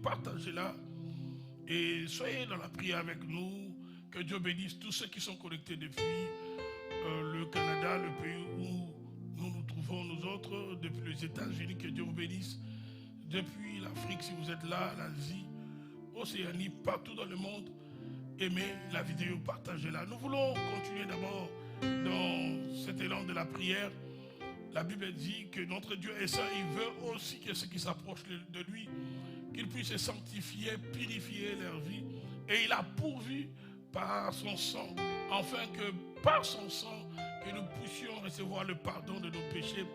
partagez-la et soyez dans la prière avec nous. Que Dieu bénisse tous ceux qui sont connectés depuis le Canada, le pays où nous nous trouvons nous autres, depuis les États-Unis. Que Dieu vous bénisse. Depuis l'Afrique, si vous êtes là, l'Asie, Océanie, partout dans le monde, aimez la vidéo, partagez-la. Nous voulons continuer d'abord dans cet élan de la prière. La Bible dit que notre Dieu est saint. Il veut aussi que ceux qui s'approchent de lui, qu'ils puissent se sanctifier, purifier leur vie. Et il a pourvu par son sang, afin que par son sang, que nous puissions recevoir le pardon de nos péchés,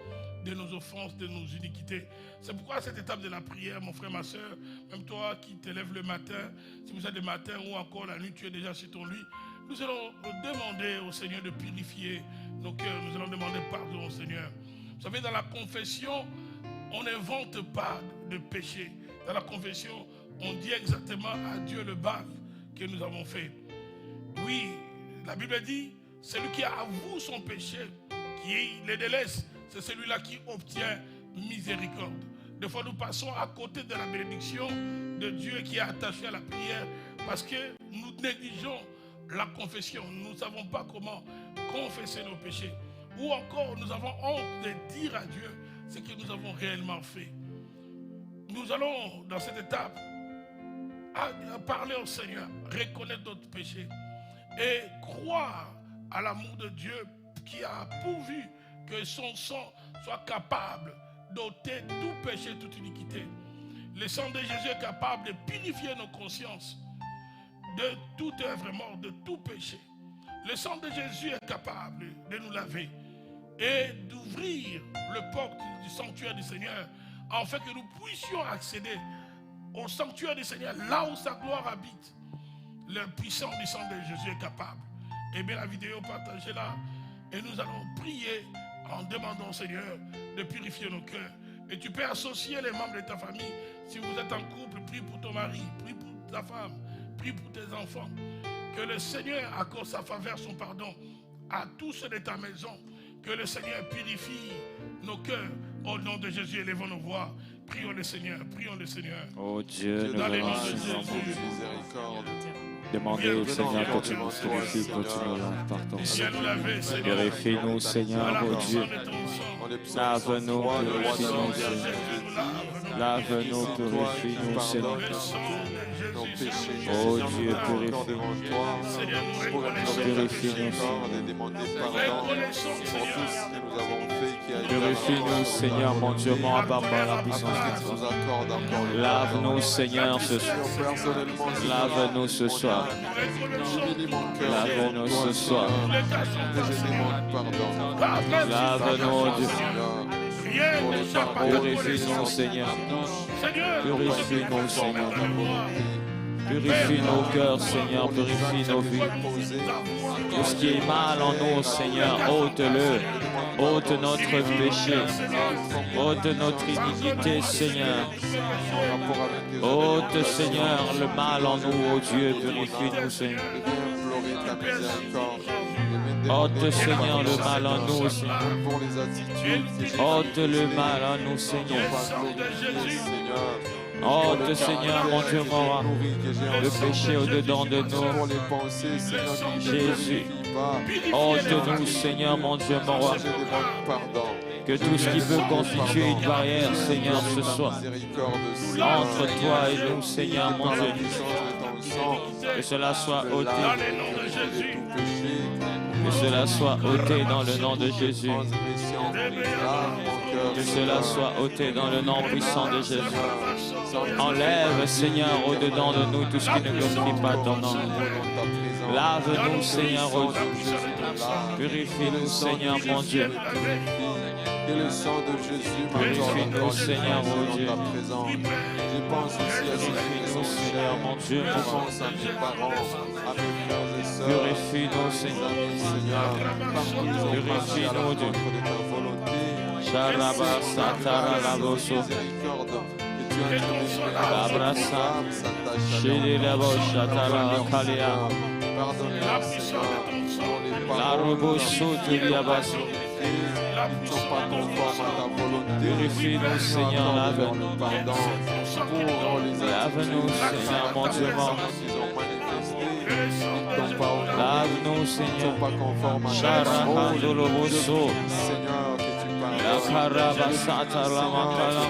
de nos offenses, de nos iniquités. C'est pourquoi cette étape de la prière, mon frère, ma soeur, même toi qui te lèves le matin, si vous êtes le matin ou encore la nuit, tu es déjà sur ton lit, nous allons demander au Seigneur de purifier nos cœurs. Nous allons demander pardon au Seigneur. Vous savez, dans la confession, on n'invente pas de péché. Dans la confession, on dit exactement à Dieu le bal que nous avons fait. Oui, la Bible dit, celui qui avoue son péché, qui les délaisse, c'est celui-là qui obtient miséricorde. Des fois, nous passons à côté de la bénédiction de Dieu qui est attachée à la prière parce que nous négligeons la confession. Nous ne savons pas comment confesser nos péchés. Ou encore, nous avons honte de dire à Dieu ce que nous avons réellement fait. Nous allons, dans cette étape, à parler au Seigneur, reconnaître notre péché et croire à l'amour de Dieu qui a pourvu que son sang soit capable d'ôter tout péché, toute iniquité. Le sang de Jésus est capable de purifier nos consciences de toute œuvre morte, de tout péché. Le sang de Jésus est capable de nous laver et d'ouvrir le porte du sanctuaire du Seigneur afin que nous puissions accéder au sanctuaire du Seigneur, là où sa gloire habite. Le puissant du sang de Jésus est capable. Et bien la vidéo, partagez-la. Et nous allons prier en demandant au Seigneur de purifier nos cœurs. Et tu peux associer les membres de ta famille. Si vous êtes en couple, prie pour ton mari, prie pour ta femme, prie pour tes enfants. Que le Seigneur accorde sa faveur, son pardon à tous ceux de ta maison. Que le Seigneur purifie nos cœurs. Au nom de Jésus, élevons nos voix. Prions le Seigneur, prions le Seigneur. Oh Dieu, nous dans les noms de remercions Jésus. Demandez au Seigneur que tu nous purifies continuellement, pardon. Purifie-nous, Seigneur, oh Dieu. Lave-nous, purifie-nous, Seigneur. Lave-nous, purifie-nous, Seigneur. Oh Dieu, purifie-nous, purifie-nous, Seigneur, mon Dieu, mon Abba, par la puissance de Dieu. Lave-nous, Seigneur, ce soir. Lave-nous ce soir. Lave-nous ce soir. Lave-nous, Dieu. Purifie-nous, Seigneur. Purifie-nous, Seigneur. Purifie nos cœurs, Seigneur. Purifie nos vies. Tout ce qui est mal en nous, Seigneur, ôte-le. Ôte notre péché. Ôte notre iniquité, Seigneur. Ôte, Seigneur, le mal en nous, ô Dieu. Purifie-nous, Seigneur. Ôte, Seigneur, le mal en nous, Seigneur. Ôte le mal en nous, Seigneur. Ôte, Seigneur, mon Dieu, mon roi, le péché au-dedans de nous. Jésus, ôte-nous, Seigneur, mon Dieu, mon roi. Que tout ce qui peut constituer une barrière, Seigneur, ce soit entre toi et nous, Seigneur, mon Dieu. Que cela soit ôté. Que cela soit ôté dans le nom de Jésus. Que cela soit ôté dans le nom puissant de Jésus. Enlève, Seigneur, au-dedans de nous tout ce qui ne glorifie pas ton nom. Lave-nous, Seigneur, ô Dieu. Purifie-nous, Seigneur, mon Dieu. Que le sang de Jésus purifie-nous, Seigneur, ô Dieu. Je pense aussi à Purifie-nous, Seigneur, mon Dieu. Je pense à mes parents, à mes frères et sœurs. Purifie-nous, Seigneur. Purifie-nous, Dieu. Sharaba Satara Laboso. Abrasa. Shili Labo Shatara Kalia. La Robo Sotuliabaso. ne sont pas conformes à ta volonté. Purifie-nous, Seigneur, lave-nous. Le pardon pour les Lave-nous, Seigneur, mon Dieu mort. qu'ils ont manifestés. Ils ne sont pas honorés. Lave-nous, Ils ne Seigneur. sont pas conformes à ta Sharakandoloboso. Seigneur, que tu La pardonnes. Karabasata Lamakala.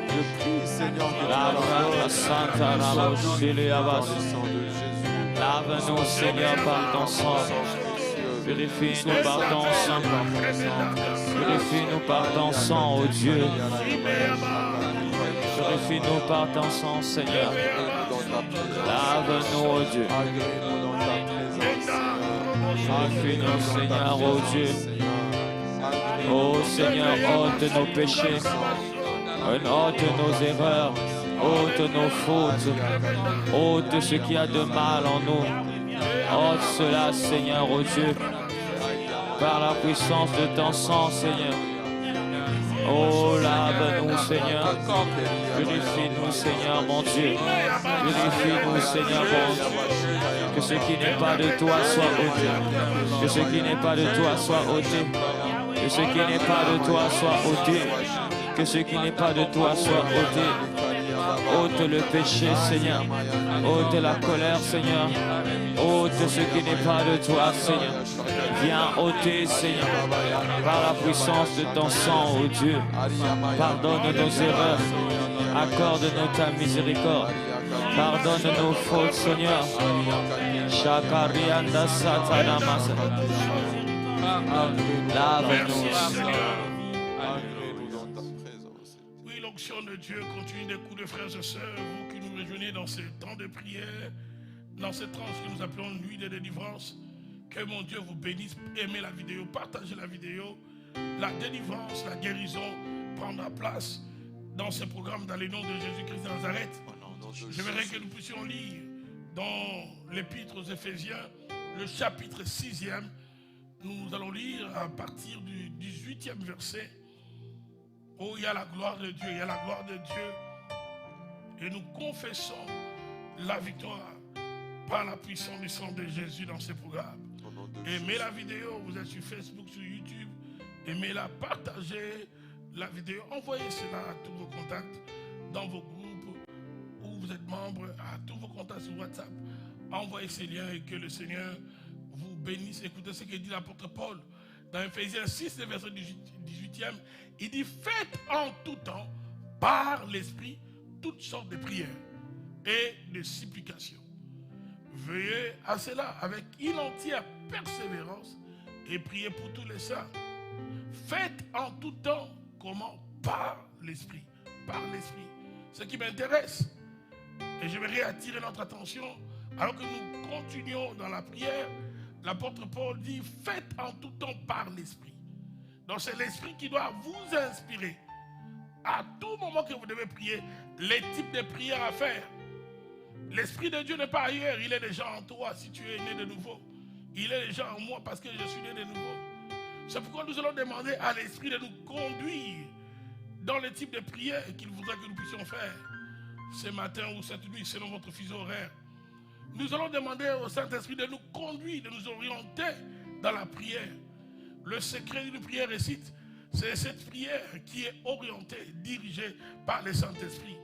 Je prie, Seigneur, que tu La pardonnes. Karabasata Raboshili Par Abbas. le sang de Jésus. Lave-nous, Seigneur, par ton sang. Purifie-nous par ton sang. Purifie-nous par ton sang, ô Dieu. Purifie-nous par ton sang, Seigneur. Lave-nous, ô Dieu. Purifie-nous, Seigneur, ô Dieu. Ô Seigneur, ôte nos péchés. Ôte nos erreurs. Ôte nos fautes. Ôte ce qu'il y a de mal en nous. Ôte cela, Seigneur, ô Dieu. Par la puissance de ton sang, Seigneur. Oh, lave-nous, Seigneur. Purifie-nous, Seigneur, mon Dieu. Purifie-nous, Seigneur, mon Dieu. Que ce qui n'est pas de toi soit ôté. Que ce qui n'est pas de toi soit ôté. Que ce qui n'est pas de toi soit ôté. Que ce qui n'est pas de toi soit ôté. Ôte le péché, Seigneur. Ôte la colère, Seigneur. Ôte ce qui n'est pas de toi, Seigneur. Viens ôter, Seigneur, par la puissance de ton sang, ô Dieu. Pardonne nos erreurs. Accorde-nous ta miséricorde. Pardonne nos fautes, Seigneur. Shakarianda Satanamasa. Lave-nous, Seigneur. Oui, l'onction de Dieu continue d'écouter, frères et sœurs, vous qui nous rejoignez dans ce temps de prière, dans cette tranche que nous appelons nuit de délivrance. Que mon Dieu vous bénisse. Aimez la vidéo, partagez la vidéo. La délivrance, la guérison prendra place dans ce programme dans le nom de Jésus-Christ de Nazareth. J'aimerais que nous puissions lire dans l'épître aux Éphésiens, le chapitre 6e. Nous allons lire à partir du 18e verset. Oh, il y a la gloire de Dieu, il y a la gloire de Dieu. Et nous confessons la victoire par la puissance du sang de Jésus dans ce programme. Aimez la vidéo, vous êtes sur Facebook, sur YouTube. Aimez-la, partagez la vidéo. Envoyez cela à tous vos contacts dans vos groupes où vous êtes membres, à tous vos contacts sur WhatsApp. Envoyez ces liens et que le Seigneur vous bénisse. Écoutez ce que dit l'apôtre Paul dans Éphésiens 6, verset 18e. Il dit, faites en tout temps, par l'Esprit, toutes sortes de prières et de supplications. Veuillez à cela avec une entière persévérance et priez pour tous les saints. Faites en tout temps, comment? Par l'Esprit. Par l'Esprit. Ce qui m'intéresse, et je vais attirer notre attention, alors que nous continuons dans la prière, l'apôtre Paul dit, faites en tout temps par l'Esprit. Donc c'est l'Esprit qui doit vous inspirer. À tout moment que vous devez prier, les types de prières à faire. L'Esprit de Dieu n'est pas ailleurs, il est déjà en toi si tu es né de nouveau. Il est déjà en moi parce que je suis né de nouveau. C'est pourquoi nous allons demander à l'Esprit de nous conduire dans le type de prière qu'il voudrait que nous puissions faire ce matin ou cette nuit selon votre fuseau horaire. Nous allons demander au Saint-Esprit de nous conduire, de nous orienter dans la prière. Le secret d'une prière récite, c'est cette prière qui est orientée, dirigée par le Saint-Esprit.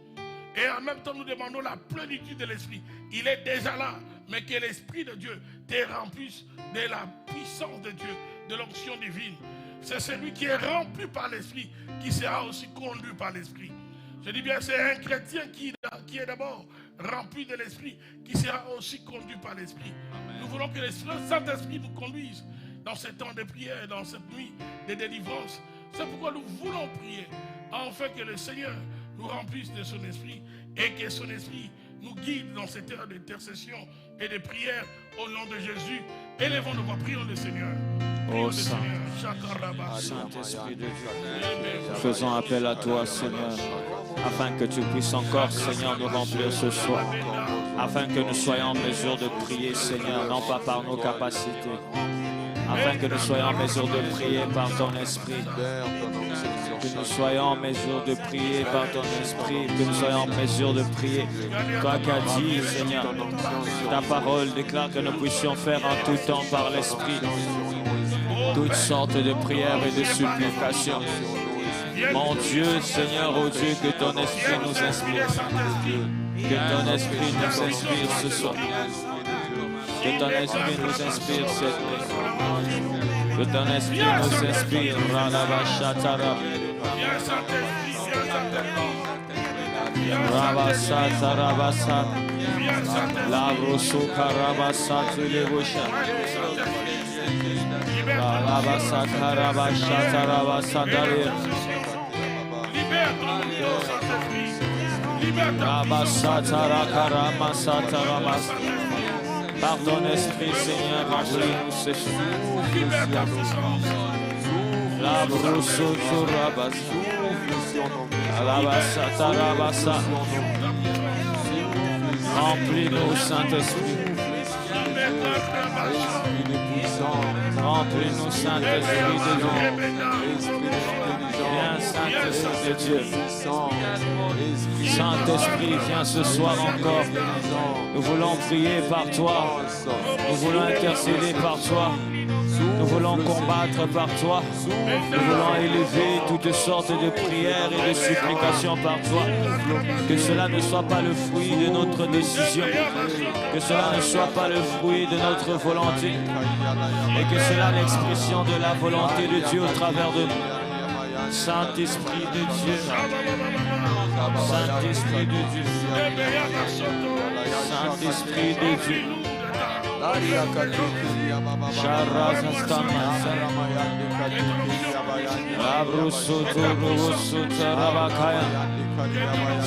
Et en même temps, nous demandons la plénitude de l'Esprit. Il est déjà là, mais que l'Esprit de Dieu te remplisse de la puissance de Dieu, de l'onction divine. C'est celui qui est rempli par l'Esprit qui sera aussi conduit par l'Esprit. Je dis bien, c'est un chrétien qui est d'abord rempli de l'Esprit qui sera aussi conduit par l'Esprit. Nous voulons que le Saint-Esprit nous conduise dans ce temps de prière, dans cette nuit de délivrance. C'est pourquoi nous voulons prier, afin que le Seigneur nous remplisse de son esprit et que son esprit nous guide dans cette heure d'intercession et de prière au nom de Jésus. Élevons nos voix, prions le Seigneur. Oh Saint-Esprit de Dieu, faisons appel à toi, Seigneur, afin que tu puisses encore, Seigneur, nous remplir ce soir, afin que nous soyons en mesure de prier, Seigneur, non pas par nos capacités, afin que nous soyons en mesure de prier par ton esprit. Que nous soyons en mesure de prier par ton esprit, que nous soyons en mesure de prier. Toi qui as dit, Seigneur, ta parole déclare que nous puissions faire en tout temps par l'esprit. toutes sortes de prières et de supplications. Mon Dieu, Seigneur, oh Dieu, que ton esprit nous inspire. Que ton esprit nous inspire ce soir. Que ton esprit nous inspire cette nuit. Que ton esprit nous inspire. Radabashatara. Rabasata Rabasat. Labrosuka Rabasat Lebusha. Rabasata Rabashata Rabasadarir. Rabasata Rakaramasata Rabas. Par ton esprit, Seigneur, remplis-nous ce soir. Labrosuka Rabas. Rabasata Rabasa. Remplis-nous, Saint-Esprit. Remplis-nous, Saint-Esprit de Dieu. Viens, Saint-Esprit de Dieu. Saint-Esprit, viens ce soir encore. Nous voulons prier par toi. Nous voulons intercéder par toi. Nous voulons combattre par toi. Nous voulons élever toutes sortes de prières et de supplications par toi. Que cela ne soit pas le fruit de notre décision. Que cela ne soit pas le fruit de notre volonté. Et que cela l'expression de la volonté de Dieu au travers de nous. Saint-Esprit de Dieu. Saint-Esprit de Dieu. Saint-Esprit de Dieu.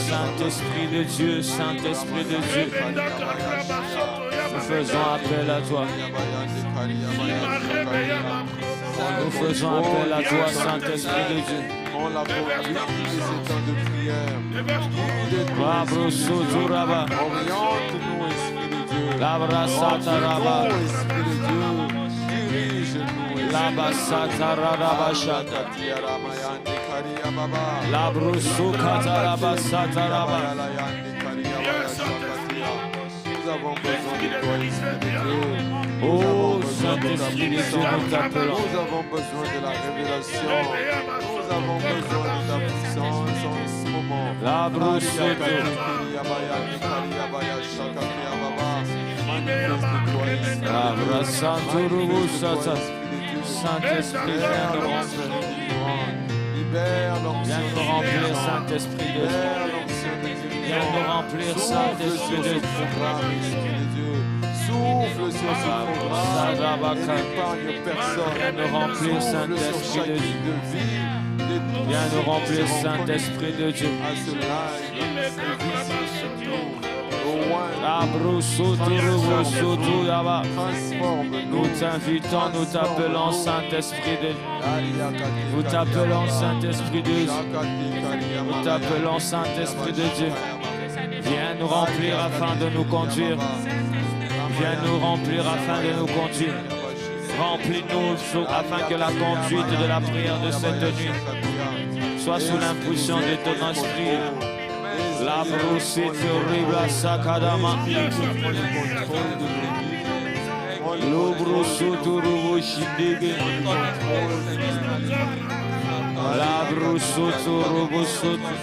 Saint-Esprit de Dieu, Saint-Esprit de Dieu, nous faisons appel à toi. Nous faisons appel à toi, Saint-Esprit de Dieu. On l'a pour les états de prière. Oriente-nous, Esprit de Dieu. Labrasataraba. Esprit de Dieu. Dirige-nous. Labasatarabashat. Labrusukatarabashataraba. Nous avons besoin de toi, Esprit de Dieu. Oh, Saint-Esprit de Dieu, nous t'appelons. Nous avons besoin de la révélation. Nous avons besoin de ta puissance en ce moment. Saint-Esprit, viens nous remplir. Viens nous remplir, Saint-Esprit de Dieu. Viens nous remplir, Saint-Esprit de Dieu. Souffle sur ce programme, n'épargne personne. Viens nous remplir, Saint-Esprit de Dieu. Viens nous remplir, Saint-Esprit de Dieu. Nous t'invitons, nous t'appelons, Saint-Esprit de Dieu. Nous t'appelons, Saint-Esprit de Dieu. Nous t'appelons, Saint-Esprit de Dieu. Viens nous remplir afin de nous conduire. Viens nous remplir afin de nous conduire. Remplis-nous afin que la conduite de la prière de cette nuit soit sous l'impulsion de ton esprit. La brousse terrible à Sakadama. L'obrousse turubu shidigi. La brousse turubu sotu.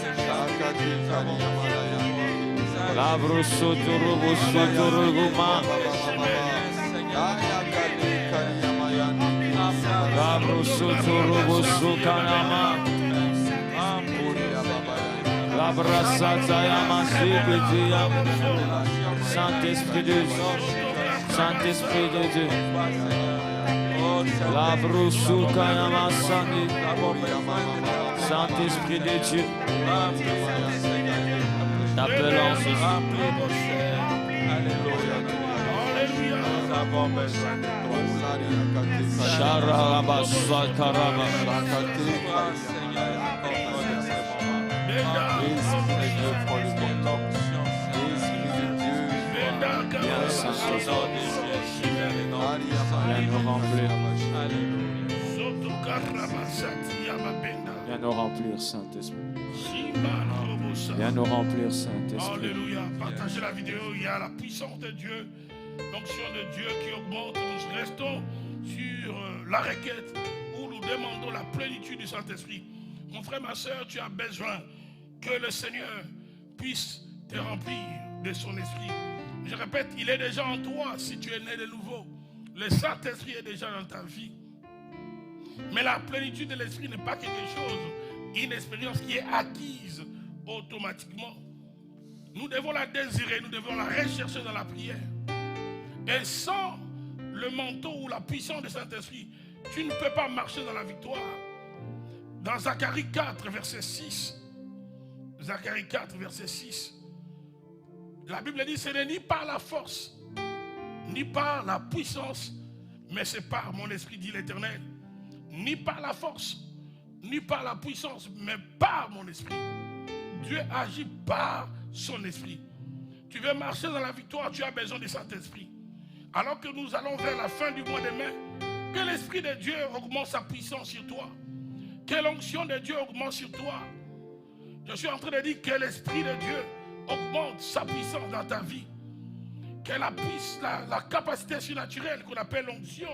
La brousse turubu soturuguma. La brousse turubu sukanama. La brassata yamasikitiya. Saint-Esprit de Dieu. Saint-Esprit de Dieu. La broussouka yamasani. Saint-Esprit de Dieu. T'appelons ce soir. Sharabaswakaraba. Viens, Saint-Esprit. Viens nous remplir. Viens nous remplir, Saint-Esprit. Viens nous remplir, Saint-Esprit. Alléluia. Partagez la vidéo. Il y a la puissance de Dieu, l'onction de Dieu qui augmente. Nous restons sur la requête où nous demandons la plénitude du Saint-Esprit. Mon frère, ma soeur, tu as besoin que le Seigneur puisse te remplir de son esprit. Je répète, il est déjà en toi si tu es né de nouveau. Le Saint-Esprit est déjà dans ta vie. Mais la plénitude de l'esprit n'est pas quelque chose, une expérience qui est acquise automatiquement. Nous devons la désirer, nous devons la rechercher dans la prière. Et sans le manteau ou la puissance du Saint-Esprit, tu ne peux pas marcher dans la victoire. Dans Zacharie 4, verset 6, Zacharie 4, verset 6, la Bible dit, ce n'est ni par la force, ni par la puissance, mais c'est par mon esprit, dit l'Éternel. Ni par la force, ni par la puissance, mais par mon esprit. Dieu agit par son esprit. Tu veux marcher dans la victoire, tu as besoin du Saint-Esprit. Alors que nous allons vers la fin du mois de mai, que l'Esprit de Dieu augmente sa puissance sur toi. Que l'onction de Dieu augmente sur toi. Je suis en train de dire que l'Esprit de Dieu augmente sa puissance dans ta vie. Que la capacité surnaturelle qu'on appelle l'onction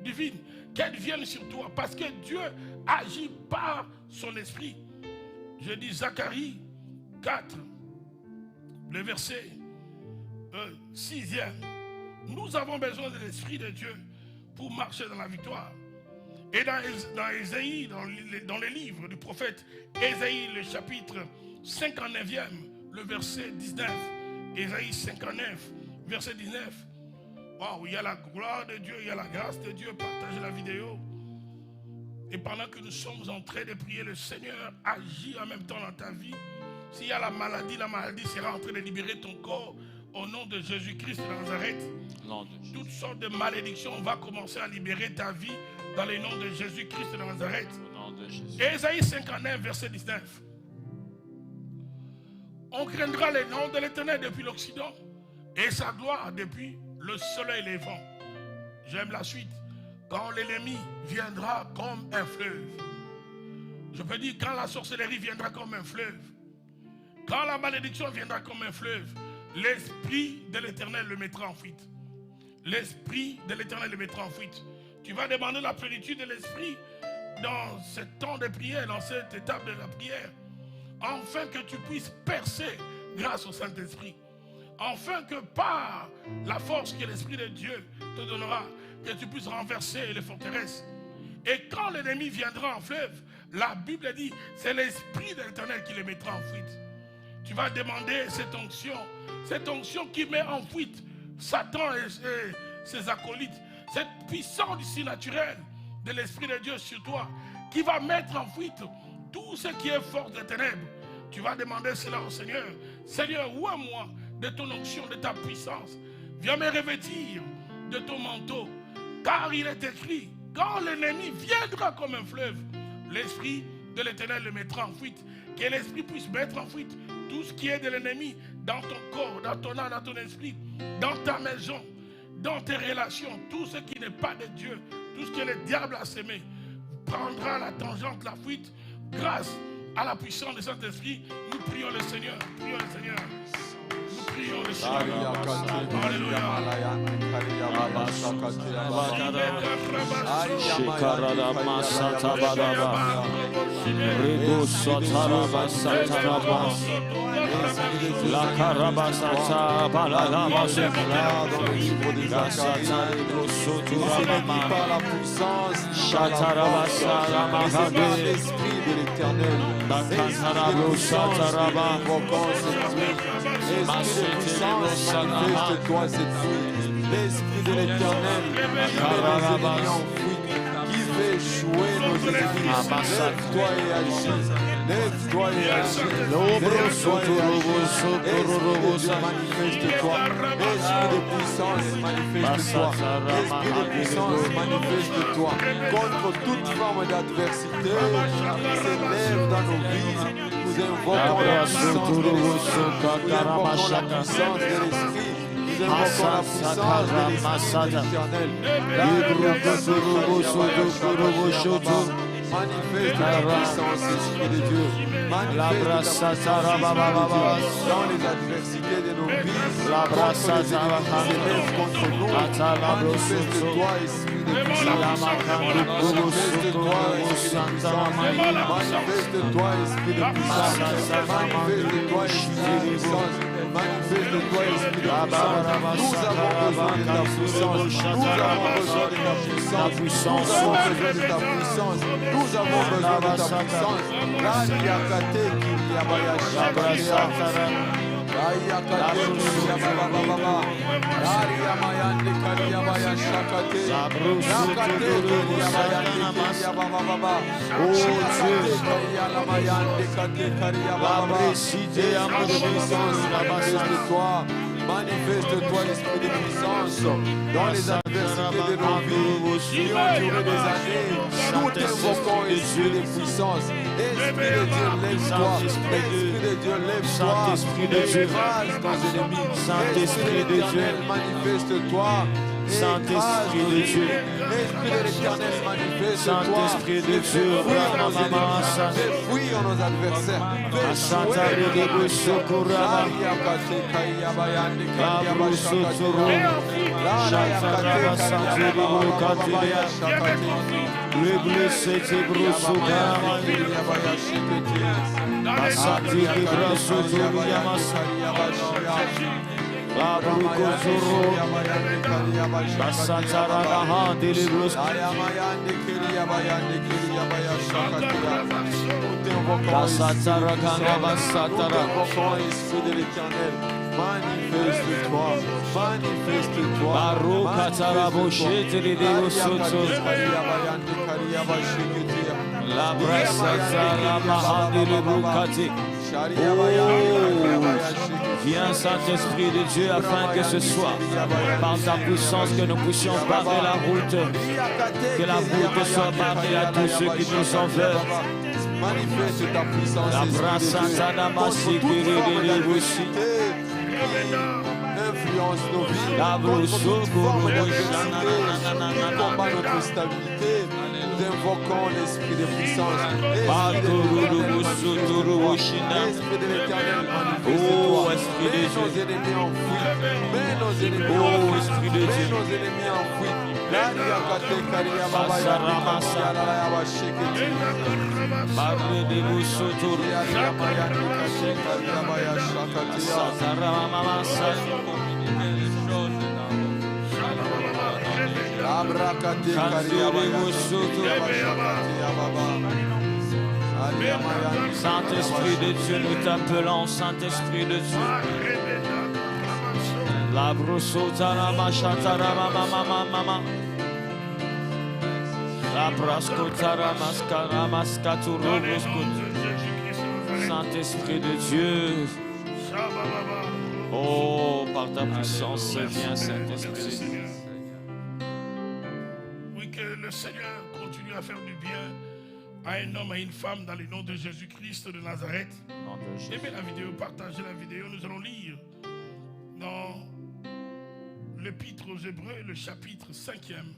divine, qu'elle vienne sur toi. Parce que Dieu agit par son esprit. Je dis Zacharie 4, le verset 6e. Nous avons besoin de l'Esprit de Dieu pour marcher dans la victoire. Et dans Ésaïe, dans les livres du prophète Ésaïe, le chapitre 59e, le verset 19. Ésaïe 59, verset 19. Wow, il y a la gloire de Dieu, il y a la grâce de Dieu. Partagez la vidéo. Et pendant que nous sommes en train de prier, le Seigneur agit en même temps dans ta vie. S'il y a la maladie sera en train de libérer ton corps au nom de Jésus-Christ de Nazareth. Toutes sortes de malédictions, on va commencer à libérer ta vie dans le nom de Jésus-Christ de Nazareth. Ésaïe 59, verset 19. On craindra le nom de l'Éternel depuis l'Occident et sa gloire depuis le soleil levant. J'aime la suite. Quand l'ennemi viendra comme un fleuve. Je peux dire quand la sorcellerie viendra comme un fleuve. Quand la malédiction viendra comme un fleuve, l'Esprit de l'Éternel le mettra en fuite. L'Esprit de l'Éternel le mettra en fuite. Tu vas demander la plénitude de l'Esprit dans ce temps de prière, dans cette étape de la prière. Afin que tu puisses percer grâce au Saint-Esprit. Afin que par la force que l'Esprit de Dieu te donnera, que tu puisses renverser les forteresses. Et quand l'ennemi viendra en fleuve, la Bible dit, c'est l'Esprit de l'Éternel qui les mettra en fuite. Tu vas demander cette onction qui met en fuite Satan et ses acolytes, cette puissance du surnaturel de l'Esprit de Dieu sur toi, qui va mettre en fuite tout ce qui est force des ténèbres. Tu vas demander cela au Seigneur. Seigneur, ouvre-moi de ton onction, de ta puissance. Viens me revêtir de ton manteau. Car il est écrit, quand l'ennemi viendra comme un fleuve, l'Esprit de l'Éternel le mettra en fuite. Que l'Esprit puisse mettre en fuite tout ce qui est de l'ennemi dans ton corps, dans ton âme, dans ton esprit, dans ta maison, dans tes relations. Tout ce qui n'est pas de Dieu, tout ce que le diable a semé, prendra la tangente, la fuite, grâce à la puissance du Saint-Esprit. Nous prions le Seigneur. Prions le Seigneur. Nous prions le Seigneur. Alléluia. La carabasata balagama se dans le livre des Zacharie. Par la puissance, Chatarabasa Mahade, l'Esprit de l'Éternel, Esprit de puissance, manifeste-toi cette nuit. L'Esprit de l'Éternel, qui fait échouer nos ennemis. Lève-toi et agis. Lève-toi et agis. Lève-toi et agis. Manifeste-toi. Esprit de puissance, manifeste-toi. Esprit de puissance, manifeste-toi. Contre toute forme d'adversité qui s'élève dans nos vies, nous invoquons la puissance de l'Esprit. Nous invoquons la puissance de l'Esprit. Nous invoquons la puissance de l'Esprit éternel. Manifeste ta puissance, Esprit de Dieu. Manifeste ta puissance, dans les adversités de nos vies, contre les ennemis qui s'élèvent contre nous. Manifeste-toi, Esprit de puissance. Manifeste-toi, Esprit de puissance. Manifeste-toi, Esprit de puissance. Manifeste-toi, Esprit de puissance. Manifeste-toi, Esprit de puissance. Nous avons besoin de ta puissance. Nous avons besoin de ta puissance. Nous avons besoin de ta puissance. Nous avons besoin de ta puissance. Radiakate Kiriyabaya Shakatea. Radiakate Kiriyababa. Radiamayande Kariyabaya Shakate. Rakate Kiriyabaya Kiriyababa. Oh Dieu, Kariyalamayande Kate Kariyababa. Manifeste-toi. Manifeste-toi, Esprit de puissance, dans les adversités de nos vies qui ont duré des années. Nous t'invoquons, Esprit de puissance. Esprit de Dieu, lève-toi. Esprit de Dieu, lève-toi. Saint-Esprit de Dieu, écrase ton ennemi. Saint-Esprit de Dieu, manifeste-toi. Saint-Esprit de Dieu, Esprit de l'Éternel, manifeste-toi. Saint-Esprit de Dieu, fuis en nos adversaires. Esprit de l'Éternel, manifeste-toi, manifeste-toi. Viens Saint-Esprit de Dieu afin que ce soit par ta puissance que nous puissions barrer la route, que la route soit barrée à tous ceux qui nous en veulent. Manifeste ta puissance, influence nos vies, contre toute forme d'adversité qui combat notre stabilité. Nous invoquons l'Esprit de puissance, l'Esprit de l'Éternel, manifeste-toi. Mets nos ennemis en fuite, mets nos ennemis en fuite, mets nos ennemis en fuite. Saint-Esprit de Dieu, nous t'appelons, Saint-Esprit de Dieu. La brosotara machatara mama. La brascotara mascara mascaturo broscot. Saint-Esprit de Dieu. Oh, par ta puissance, viens, Saint-Esprit de Dieu. Oui, que le Seigneur continue à faire du bien à un homme, à une femme dans le nom de Jésus-Christ de Nazareth. Aimez la vidéo, partagez la vidéo. Nous allons lire dans l'Épître aux Hébreux, le chapitre 5e,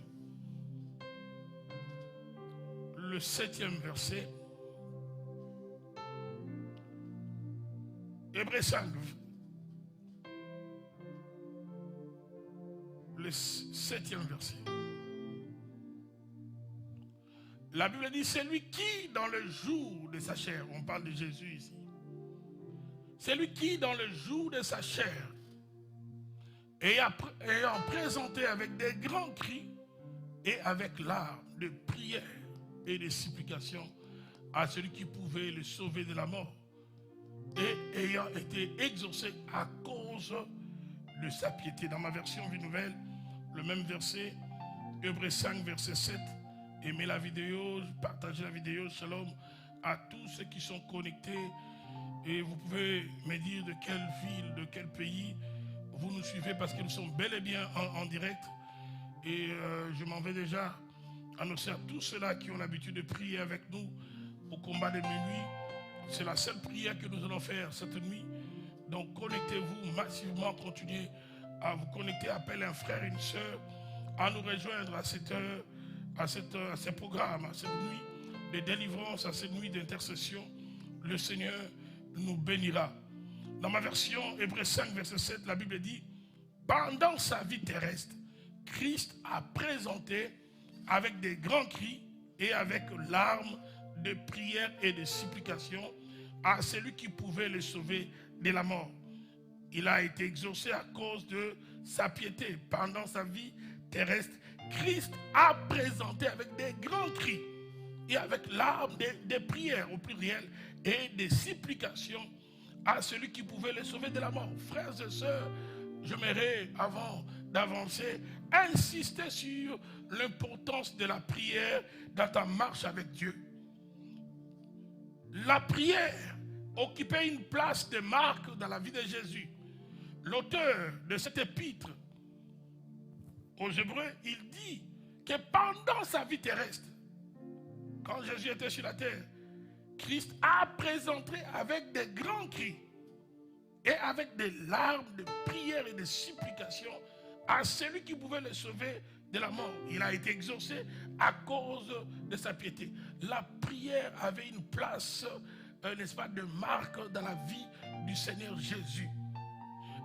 le 7e verset. Hébreux 5, le 7e verset. La Bible dit, c'est lui qui, dans le jour de sa chair, on parle de Jésus ici, c'est lui qui, dans le jour de sa chair, ayant présenté avec des grands cris et avec larmes de prières et de supplications à celui qui pouvait le sauver de la mort, et ayant été exaucé à cause de sa piété. Dans ma version Vie Nouvelle, le même verset, Hébreux 5, verset 7. Aimez la vidéo, partagez la vidéo. Shalom à tous ceux qui sont connectés. Et vous pouvez me dire de quelle ville, de quel pays vous nous suivez, parce que nous sommes bel et bien en direct. Et je m'en vais déjà annoncer à tous ceux-là qui ont l'habitude de prier avec nous au combat de minuit. C'est la seule prière que nous allons faire cette nuit. Donc connectez-vous massivement, continuez à vous connecter, appelez un frère, une soeur, à nous rejoindre à cette heure, à ces programmes, à cette nuit, de délivrance, à cette nuit d'intercession, le Seigneur nous bénira. Dans ma version Hébreux 5, verset 7, la Bible dit: pendant sa vie terrestre, Christ a présenté avec des grands cris et avec larmes de prières et de supplications à celui qui pouvait le sauver de la mort. Il a été exaucé à cause de sa piété. Pendant sa vie terrestre, Christ a présenté avec des grands cris et avec larmes des prières au pluriel et des supplications à celui qui pouvait le sauver de la mort. Frères et sœurs, j'aimerais, avant d'avancer, insister sur l'importance de la prière dans ta marche avec Dieu. La prière occupait une place de marque dans la vie de Jésus. L'auteur de cette épître aux Hébreux, il dit que pendant sa vie terrestre, quand Jésus était sur la terre, Christ a présenté avec des grands cris et avec des larmes de prières et de supplications à celui qui pouvait le sauver de la mort. Il a été exaucé à cause de sa piété. La prière avait une place, n'est-ce pas, de marque dans la vie du Seigneur Jésus.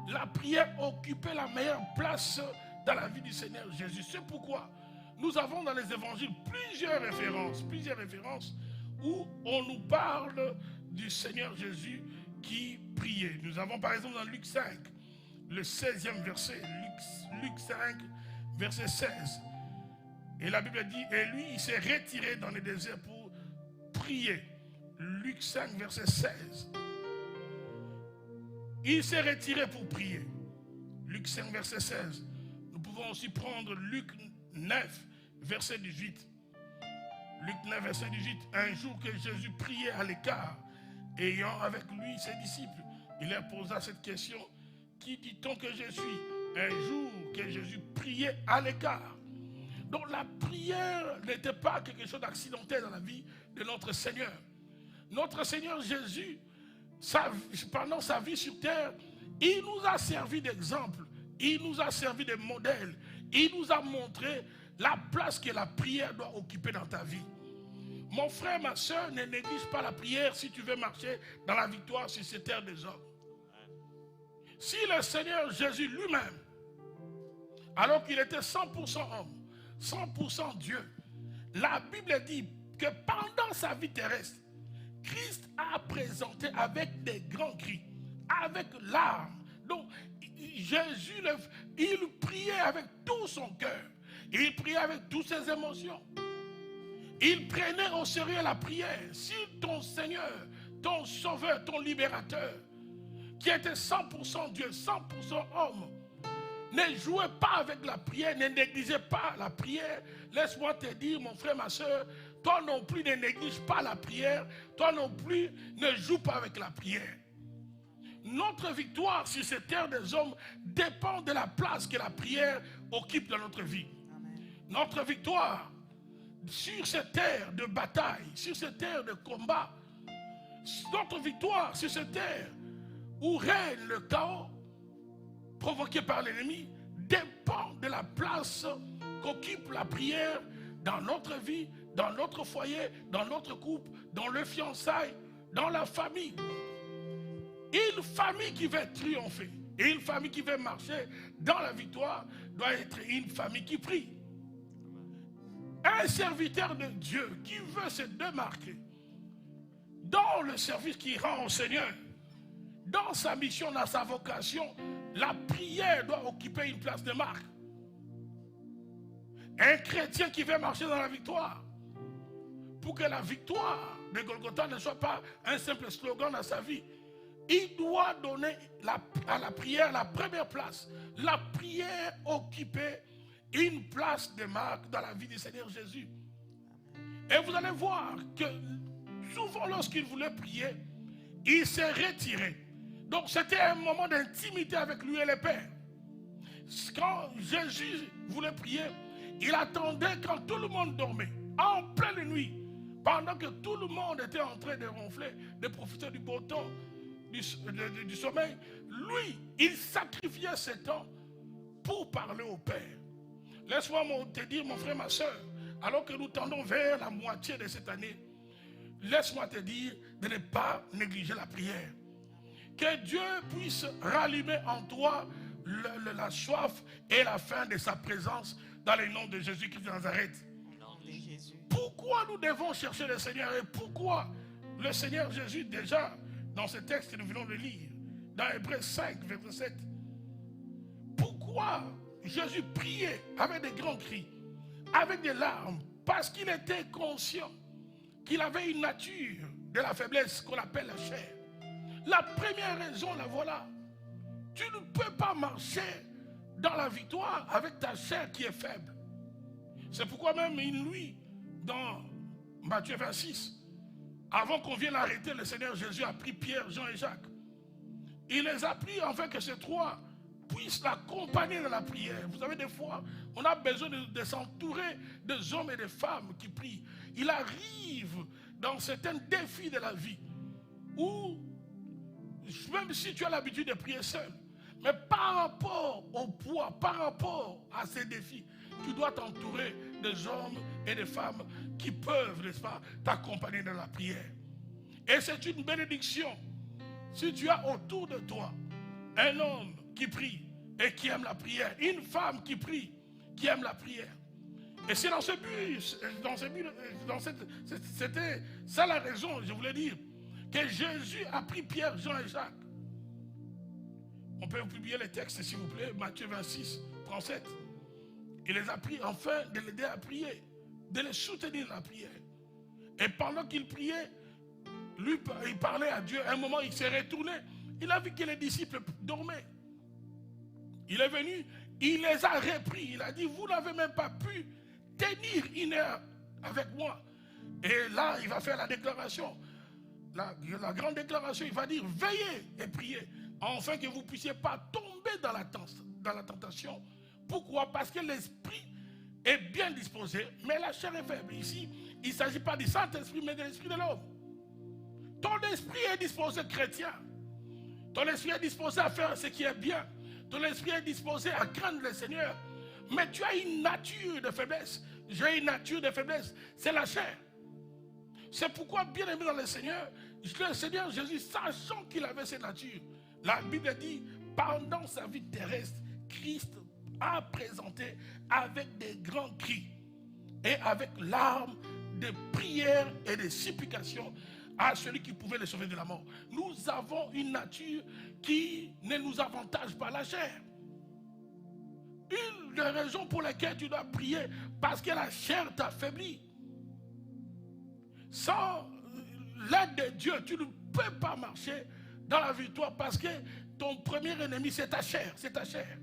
La prière occupait la meilleure place dans la vie du Seigneur Jésus. C'est pourquoi nous avons dans les évangiles plusieurs références où on nous parle du Seigneur Jésus qui priait. Nous avons par exemple dans Luc 5, le 16e verset, Luc 5, verset 16. Et la Bible dit, et lui, il s'est retiré dans le désert pour prier. Luc 5, verset 16. Il s'est retiré pour prier. Luc 5, verset 16. Nous pouvons aussi prendre Luc 9, verset 18. Luc 9, verset 18. Un jour que Jésus priait à l'écart, ayant avec lui ses disciples, il leur posa cette question: qui dit-on que je suis? Un jour que Jésus priait à l'écart. Donc la prière n'était pas quelque chose d'accidentel dans la vie de notre Seigneur. Notre Seigneur Jésus, pendant sa vie sur terre, il nous a servi d'exemple, il nous a servi de modèle, il nous a montré la place que la prière doit occuper dans ta vie. Mon frère, ma soeur, ne néglige pas la prière si tu veux marcher dans la victoire sur cette terre des hommes. Si le Seigneur Jésus lui-même, alors qu'il était 100% homme, 100% Dieu, la Bible dit que pendant sa vie terrestre, Christ a présenté avec des grands cris, avec larmes. Donc, Jésus, il priait avec tout son cœur. Il priait avec toutes ses émotions. Il prenait au sérieux la prière. Si ton Seigneur, ton Sauveur, ton Libérateur, qui était 100% Dieu, 100% homme, ne jouait pas avec la prière, ne négligeait pas la prière, laisse-moi te dire, mon frère, ma soeur, toi non plus ne néglige pas la prière, toi non plus ne joue pas avec la prière. Notre victoire sur cette terre des hommes dépend de la place que la prière occupe dans notre vie. Notre victoire sur cette terre de bataille, sur cette terre de combat, notre victoire sur cette terre où règne le chaos provoqué par l'ennemi dépend de la place qu'occupe la prière dans notre vie, dans notre foyer, dans notre couple, dans le fiançailles, dans la famille. Une famille qui veut triompher et une famille qui veut marcher dans la victoire doit être une famille qui prie. Un serviteur de Dieu qui veut se démarquer dans le service qu'il rend au Seigneur, dans sa mission, dans sa vocation, la prière doit occuper une place de marque. Un chrétien qui veut marcher dans la victoire, pour que la victoire de Golgotha ne soit pas un simple slogan dans sa vie, il doit donner à la prière la première place. La prière occupait une place de marque dans la vie du Seigneur Jésus. Et vous allez voir que souvent lorsqu'il voulait prier, il s'est retiré. Donc c'était un moment d'intimité avec lui et le Père. Quand Jésus voulait prier, il attendait quand tout le monde dormait, en pleine nuit, pendant que tout le monde était en train de ronfler, de profiter du beau temps, du sommeil. Lui, il sacrifiait ce temps pour parler au Père. Laisse-moi te dire, mon frère, ma soeur, alors que nous tendons vers la moitié de cette année, laisse-moi te dire de ne pas négliger la prière. Que Dieu puisse rallumer en toi la soif et la faim de sa présence dans le nom de Jésus-Christ de Nazareth. Pourquoi nous devons chercher le Seigneur et pourquoi le Seigneur Jésus, déjà dans ce texte que nous venons de lire, dans Hébreux 5, verset 7, pourquoi Jésus priait avec des grands cris, avec des larmes, parce qu'il était conscient qu'il avait une nature de la faiblesse qu'on appelle la chair. La première raison, la voilà. Tu ne peux pas marcher dans la victoire avec ta chair qui est faible. C'est pourquoi même une nuit, dans Matthieu 26, avant qu'on vienne l'arrêter, le Seigneur Jésus a pris Pierre, Jean et Jacques. Il les a pris afin que ces trois puissent l'accompagner dans la prière. Vous savez, des fois, on a besoin de s'entourer des hommes et des femmes qui prient. Il arrive dans certains défis de la vie où, même si tu as l'habitude de prier seul, mais par rapport au poids, par rapport à ces défis, tu dois t'entourer des hommes et des femmes qui peuvent, n'est-ce pas, t'accompagner dans la prière. Et c'est une bénédiction si tu as autour de toi un homme qui prie et qui aime la prière, une femme qui prie, qui aime la prière. Et c'est dans ce but, c'était ça la raison, je voulais dire, que Jésus a pris Pierre, Jean et Jacques. On peut publier les textes, s'il vous plaît, Matthieu 26, 37. Il les a pris afin de l'aider à prier, de les soutenir dans la prière. Et pendant qu'il priait, lui, il parlait à Dieu. À un moment, il s'est retourné. Il a vu que les disciples dormaient. Il est venu, il les a repris. Il a dit, vous n'avez même pas pu tenir une heure avec moi. Et là, il va faire la déclaration. La grande déclaration, il va dire, veillez et priez, afin que vous ne puissiez pas tomber dans la tentation. Pourquoi? Parce que l'esprit est bien disposé, mais la chair est faible. Ici, il ne s'agit pas du Saint-Esprit, mais de l'esprit de l'homme. Ton esprit est disposé chrétien. Ton esprit est disposé à faire ce qui est bien. Ton esprit est disposé à craindre le Seigneur. Mais tu as une nature de faiblesse. J'ai une nature de faiblesse. C'est la chair. C'est pourquoi, bien aimé dans le Seigneur Jésus, sachant qu'il avait cette nature, la Bible dit, pendant sa vie terrestre, Christ a présenté avec des grands cris et avec larmes, de prières et de supplications à celui qui pouvait le sauver de la mort. Nous avons une nature qui ne nous avantage pas la chair. Une des raisons pour lesquelles tu dois prier, parce que la chair t'affaiblit. Sans l'aide de Dieu, tu ne peux pas marcher dans la victoire parce que ton premier ennemi, c'est ta chair. C'est ta chair.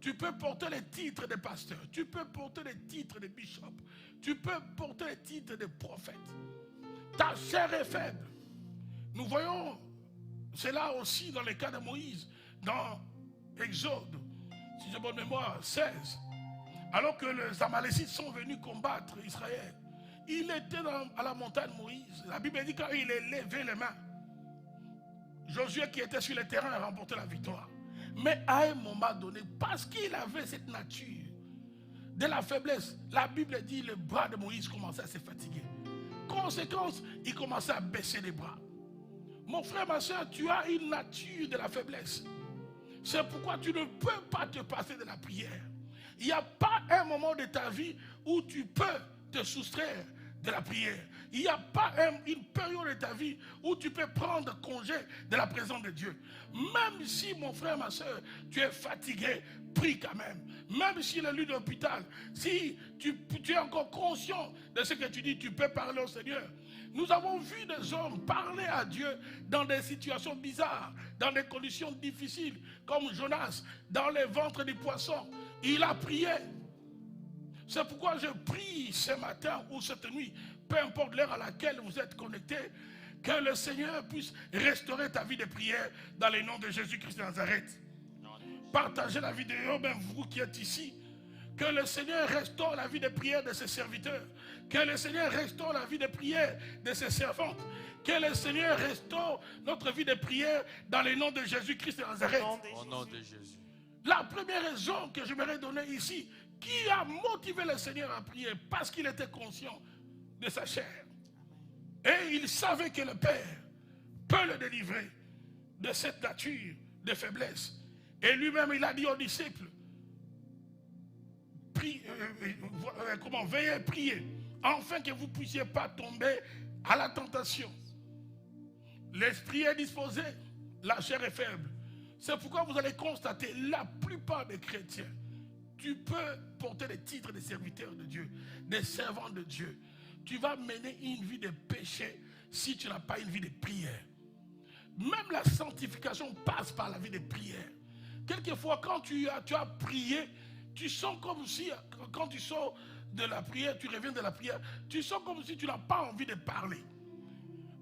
Tu peux porter les titres de pasteur, tu peux porter les titres de bishop, tu peux porter les titres de prophète. Ta chair est faible. Nous voyons cela aussi dans le cas de Moïse, dans Exode, si j'ai bonne mémoire, 16. Alors que les Amalécites sont venus combattre Israël, il était à la montagne Moïse. La Bible dit quand il a levé les mains, Josué qui était sur le terrain a remporté la victoire. Mais à un moment donné, parce qu'il avait cette nature de la faiblesse, la Bible dit que le bras de Moïse commençait à se fatiguer. Conséquence, il commençait à baisser les bras. Mon frère, ma soeur, tu as une nature de la faiblesse. C'est pourquoi tu ne peux pas te passer de la prière. Il n'y a pas un moment de ta vie où tu peux te soustraire de la prière. Il n'y a pas une période de ta vie où tu peux prendre congé de la présence de Dieu. Même si, mon frère, ma soeur, tu es fatigué, prie quand même. Même si le lit d'hôpital, si tu es encore conscient de ce que tu dis, tu peux parler au Seigneur. Nous avons vu des hommes parler à Dieu dans des situations bizarres, dans des conditions difficiles, comme Jonas, dans les ventres des poissons. Il a prié. C'est pourquoi je prie ce matin ou cette nuit, peu importe l'heure à laquelle vous êtes connectés, que le Seigneur puisse restaurer ta vie de prière dans le nom de Jésus-Christ de Nazareth. Partagez la vidéo, même vous qui êtes ici. Que le Seigneur restaure la vie de prière de ses serviteurs. Que le Seigneur restaure la vie de prière de ses servantes. Que le Seigneur restaure notre vie de prière dans le nom de Jésus-Christ de Nazareth. Au nom de Jésus. La première raison que je voudrais donner ici, qui a motivé le Seigneur à prier, parce qu'il était conscient de sa chair. Et il savait que le Père peut le délivrer de cette nature de faiblesse. Et lui-même, il a dit aux disciples, veillez, priez, afin que vous ne puissiez pas tomber à la tentation. L'esprit est disposé, la chair est faible. C'est pourquoi vous allez constater, la plupart des chrétiens, tu peux porter les titres de serviteurs de Dieu, des servants de Dieu. Tu vas mener une vie de péché si tu n'as pas une vie de prière. Même la sanctification passe par la vie de prière. Quelquefois, quand tu as prié, tu sens comme si, quand tu sors de la prière, tu reviens de la prière, tu sens comme si tu n'as pas envie de parler.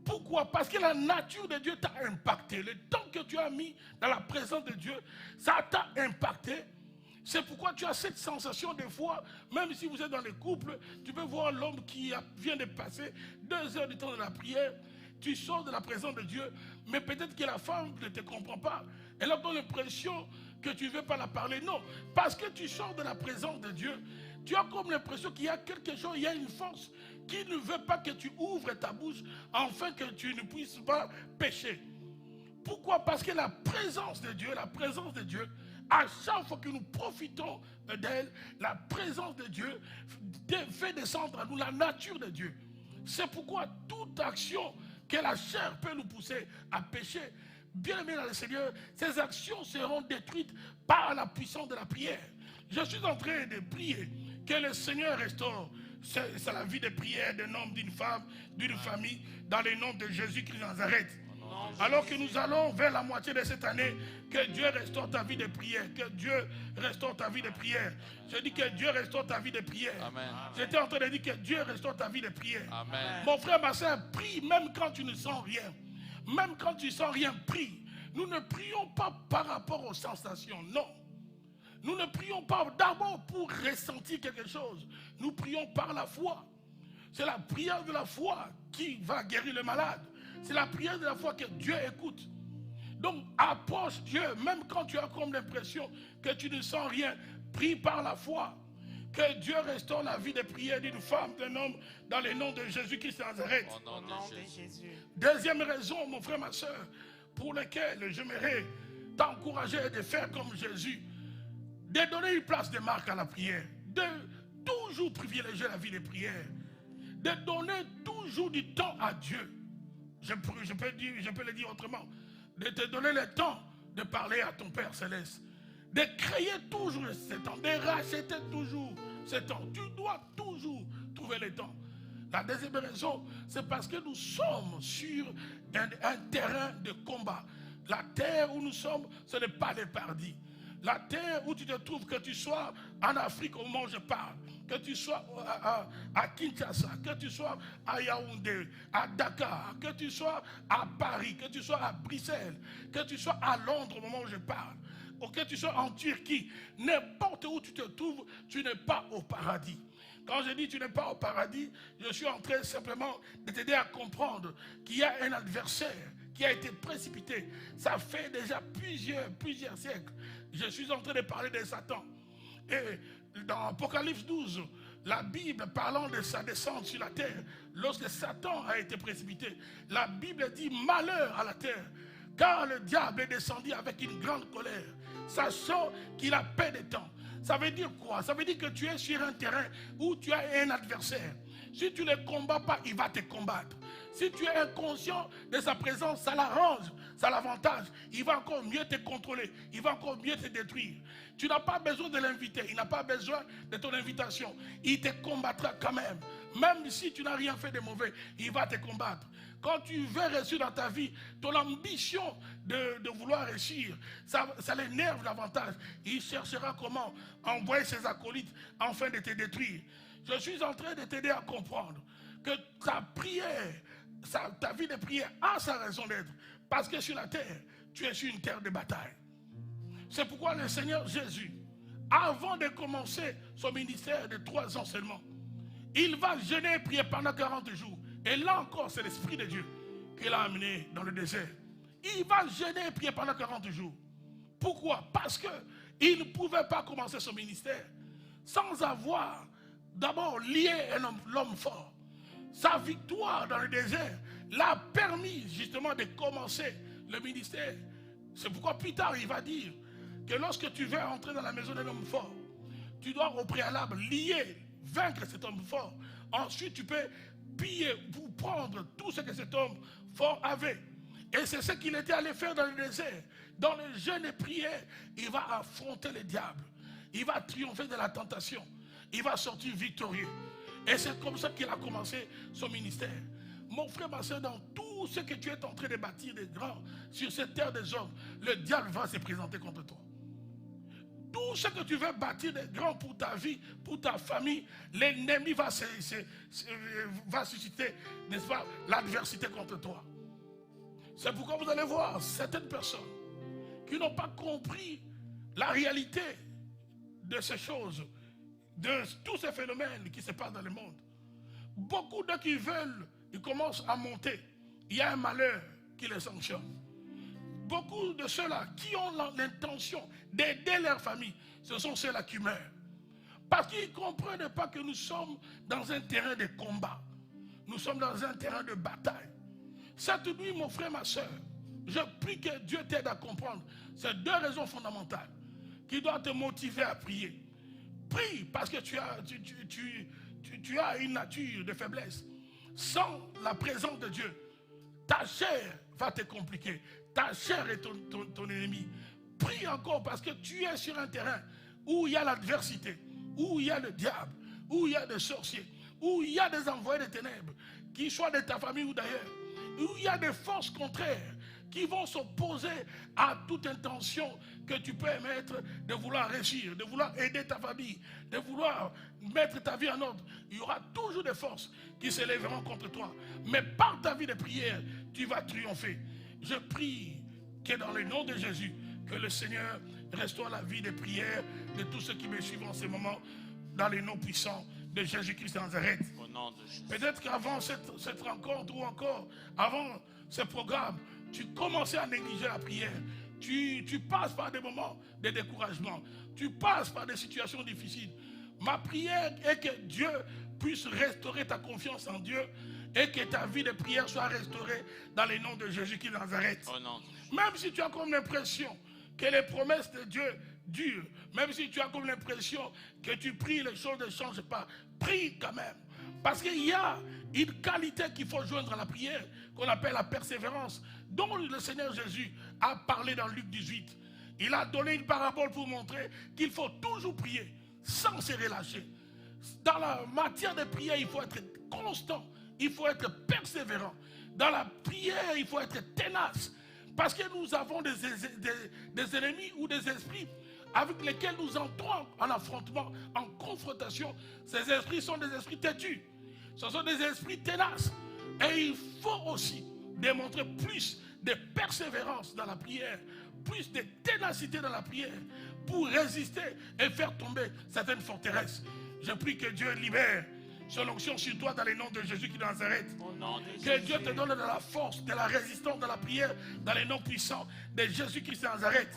Pourquoi? Parce que la nature de Dieu t'a impacté. Le temps que tu as mis dans la présence de Dieu, ça t'a impacté. C'est pourquoi tu as cette sensation des fois, même si vous êtes dans les couples, tu peux voir l'homme qui vient de passer 2 heures du temps de la prière, tu sors de la présence de Dieu, mais peut-être que la femme ne te comprend pas. Elle a l'impression que tu ne veux pas la parler. Non, parce que tu sors de la présence de Dieu, tu as comme l'impression qu'il y a quelque chose, il y a une force qui ne veut pas que tu ouvres ta bouche afin que tu ne puisses pas pécher. Pourquoi? Parce que la présence de Dieu, à chaque fois que nous profitons d'elle, la présence de Dieu fait descendre à nous la nature de Dieu. C'est pourquoi toute action que la chair peut nous pousser à pécher, bien aimé dans le Seigneur, ces actions seront détruites par la puissance de la prière. Je suis en train de prier que le Seigneur restaure c'est la vie de prière d'un homme, d'une femme, d'une famille, dans le nom de Jésus-Christ de Nazareth. Alors que nous allons vers la moitié de cette année, que Dieu restaure ta vie de prière, que Dieu restaure ta vie de prière. Je dis que Dieu restaure ta vie de prière. Amen. J'étais en train de dire que Dieu restaure ta vie de prière. Amen. Mon frère, ma soeur, prie même quand tu ne sens rien. Même quand tu ne sens rien, prie. Nous ne prions pas par rapport aux sensations, non. Nous ne prions pas d'abord pour ressentir quelque chose. Nous prions par la foi. C'est la prière de la foi qui va guérir le malade. C'est la prière de la foi que Dieu écoute. Donc approche Dieu, même quand tu as comme l'impression que tu ne sens rien, prie par la foi. Que Dieu restaure la vie de prière d'une femme, d'un homme, dans le nom de Jésus-Christ de Nazareth. Au nom de Jésus. Deuxième raison, mon frère, ma soeur, pour laquelle j'aimerais t'encourager de faire comme Jésus, de donner une place de marque à la prière, de toujours privilégier la vie de prière, de donner toujours du temps à Dieu. Je peux le dire autrement, de te donner le temps de parler à ton Père Céleste, de créer toujours ce temps, de racheter toujours ce temps. Tu dois toujours trouver le temps. La deuxième raison, c'est parce que nous sommes sur un terrain de combat. La terre où nous sommes, ce n'est pas le paradis. La terre où tu te trouves, que tu sois en Afrique au moment où je parle, que tu sois à Kinshasa, que tu sois à Yaoundé, à Dakar, que tu sois à Paris, que tu sois à Bruxelles, que tu sois à Londres au moment où je parle, ou que tu sois en Turquie, n'importe où tu te trouves, tu n'es pas au paradis. Quand je dis tu n'es pas au paradis, je suis en train simplement de t'aider à comprendre qu'il y a un adversaire qui a été précipité. Ça fait déjà plusieurs siècles. Je suis en train de parler de Satan. Et dans Apocalypse 12, la Bible parlant de sa descente sur la terre, lorsque Satan a été précipité, la Bible dit malheur à la terre, car le diable est descendu avec une grande colère, sachant qu'il a peu de temps. Ça veut dire quoi? Ça veut dire que tu es sur un terrain où tu as un adversaire. Si tu ne le combats pas, il va te combattre. Si tu es inconscient de sa présence, ça l'arrange, ça l'avantage. Il va encore mieux te contrôler, il va encore mieux te détruire. Tu n'as pas besoin de l'inviter, il n'a pas besoin de ton invitation. Il te combattra quand même. Même si tu n'as rien fait de mauvais, il va te combattre. Quand tu veux réussir dans ta vie, ton ambition de vouloir réussir, ça l'énerve davantage. Il cherchera comment envoyer ses acolytes afin de te détruire. Je suis en train de t'aider à comprendre que ta prière, ta vie de prière a sa raison d'être. Parce que sur la terre, tu es sur une terre de bataille. C'est pourquoi le Seigneur Jésus, avant de commencer son ministère de 3 ans seulement, il va jeûner et prier pendant 40 jours. Et là encore, c'est l'Esprit de Dieu qui l'a amené dans le désert. Il va jeûner et prier pendant 40 jours. Pourquoi? Parce qu'il ne pouvait pas commencer son ministère sans avoir d'abord lié l'homme fort. sa victoire dans le désert l'a permis justement de commencer le ministère. C'est pourquoi plus tard il va dire que lorsque tu veux entrer dans la maison d'un homme fort, tu dois au préalable lier, vaincre cet homme fort. Ensuite tu peux piller pour prendre tout ce que cet homme fort avait. Et c'est ce qu'il était allé faire dans le désert. Dans le jeûne et prière, il va affronter le diable. Il va triompher de la tentation. Il va sortir victorieux. Et c'est comme ça qu'il a commencé son ministère. Mon frère, ma soeur, dans tout ce que tu es en train de bâtir des grands sur cette terre des hommes, le diable va se présenter contre toi. Tout ce que tu veux bâtir des grands pour ta vie, pour ta famille, l'ennemi va susciter, n'est-ce pas, l'adversité contre toi. C'est pourquoi vous allez voir certaines personnes qui n'ont pas compris la réalité de ces choses, de tous ces phénomènes qui se passent dans le monde. Beaucoup d'eux qui veulent, ils commencent à monter. Il y a un malheur qui les sanctionne. Beaucoup de ceux-là qui ont l'intention d'aider leur famille, ce sont ceux-là qui meurent. Parce qu'ils ne comprennent pas que nous sommes dans un terrain de combat. Nous sommes dans un terrain de bataille. Cette nuit, mon frère, ma soeur, je prie que Dieu t'aide à comprendre ces deux raisons fondamentales qui doivent te motiver à prier. Prie parce que tu as une nature de faiblesse. Sans la présence de Dieu, ta chair va te compliquer. Ta chair est ton ennemi. Prie encore parce que tu es sur un terrain où il y a l'adversité, où il y a le diable, où il y a des sorciers, où il y a des envoyés des ténèbres, qu'ils soient de ta famille ou d'ailleurs, où il y a des forces contraires qui vont s'opposer à toute intention que tu peux émettre de vouloir réussir, de vouloir aider ta famille, de vouloir mettre ta vie en ordre. Il y aura toujours des forces qui s'élèveront contre toi. Mais par ta vie de prière, tu vas triompher. Je prie que dans le nom de Jésus, que le Seigneur restaure la vie de prière de tous ceux qui me suivent en ce moment, dans les noms puissants de Jésus-Christ de Nazareth. Peut-être qu'avant cette rencontre ou encore avant ce programme, tu commençais à négliger la prière. Tu passes par des moments de découragement. Tu passes par des situations difficiles. Ma prière est que Dieu puisse restaurer ta confiance en Dieu et que ta vie de prière soit restaurée dans le nom de Jésus-Christ de Nazareth. Même si tu as comme l'impression que les promesses de Dieu durent, même si tu as comme l'impression que tu pries, les choses ne changent pas, prie quand même. Parce qu'il y a une qualité qu'il faut joindre à la prière, qu'on appelle la persévérance, dont le Seigneur Jésus a parlé dans Luc 18. Il a donné une parabole pour montrer qu'il faut toujours prier, sans se relâcher. Dans la matière de prière, il faut être constant, il faut être persévérant. Dans la prière, il faut être tenace. Parce que nous avons des ennemis ou des esprits avec lesquels nous entrons en affrontement, en confrontation. Ces esprits sont des esprits têtus. Ce sont des esprits tenaces. Et il faut aussi démontrer plus de persévérance dans la prière, plus de ténacité dans la prière pour résister et faire tomber certaines forteresses. Je prie que Dieu libère son onction sur toi dans le nom de Jésus qui est Nazareth. Que Dieu te donne de la force, de la résistance dans la prière, dans les noms puissants de Jésus Christ de Nazareth.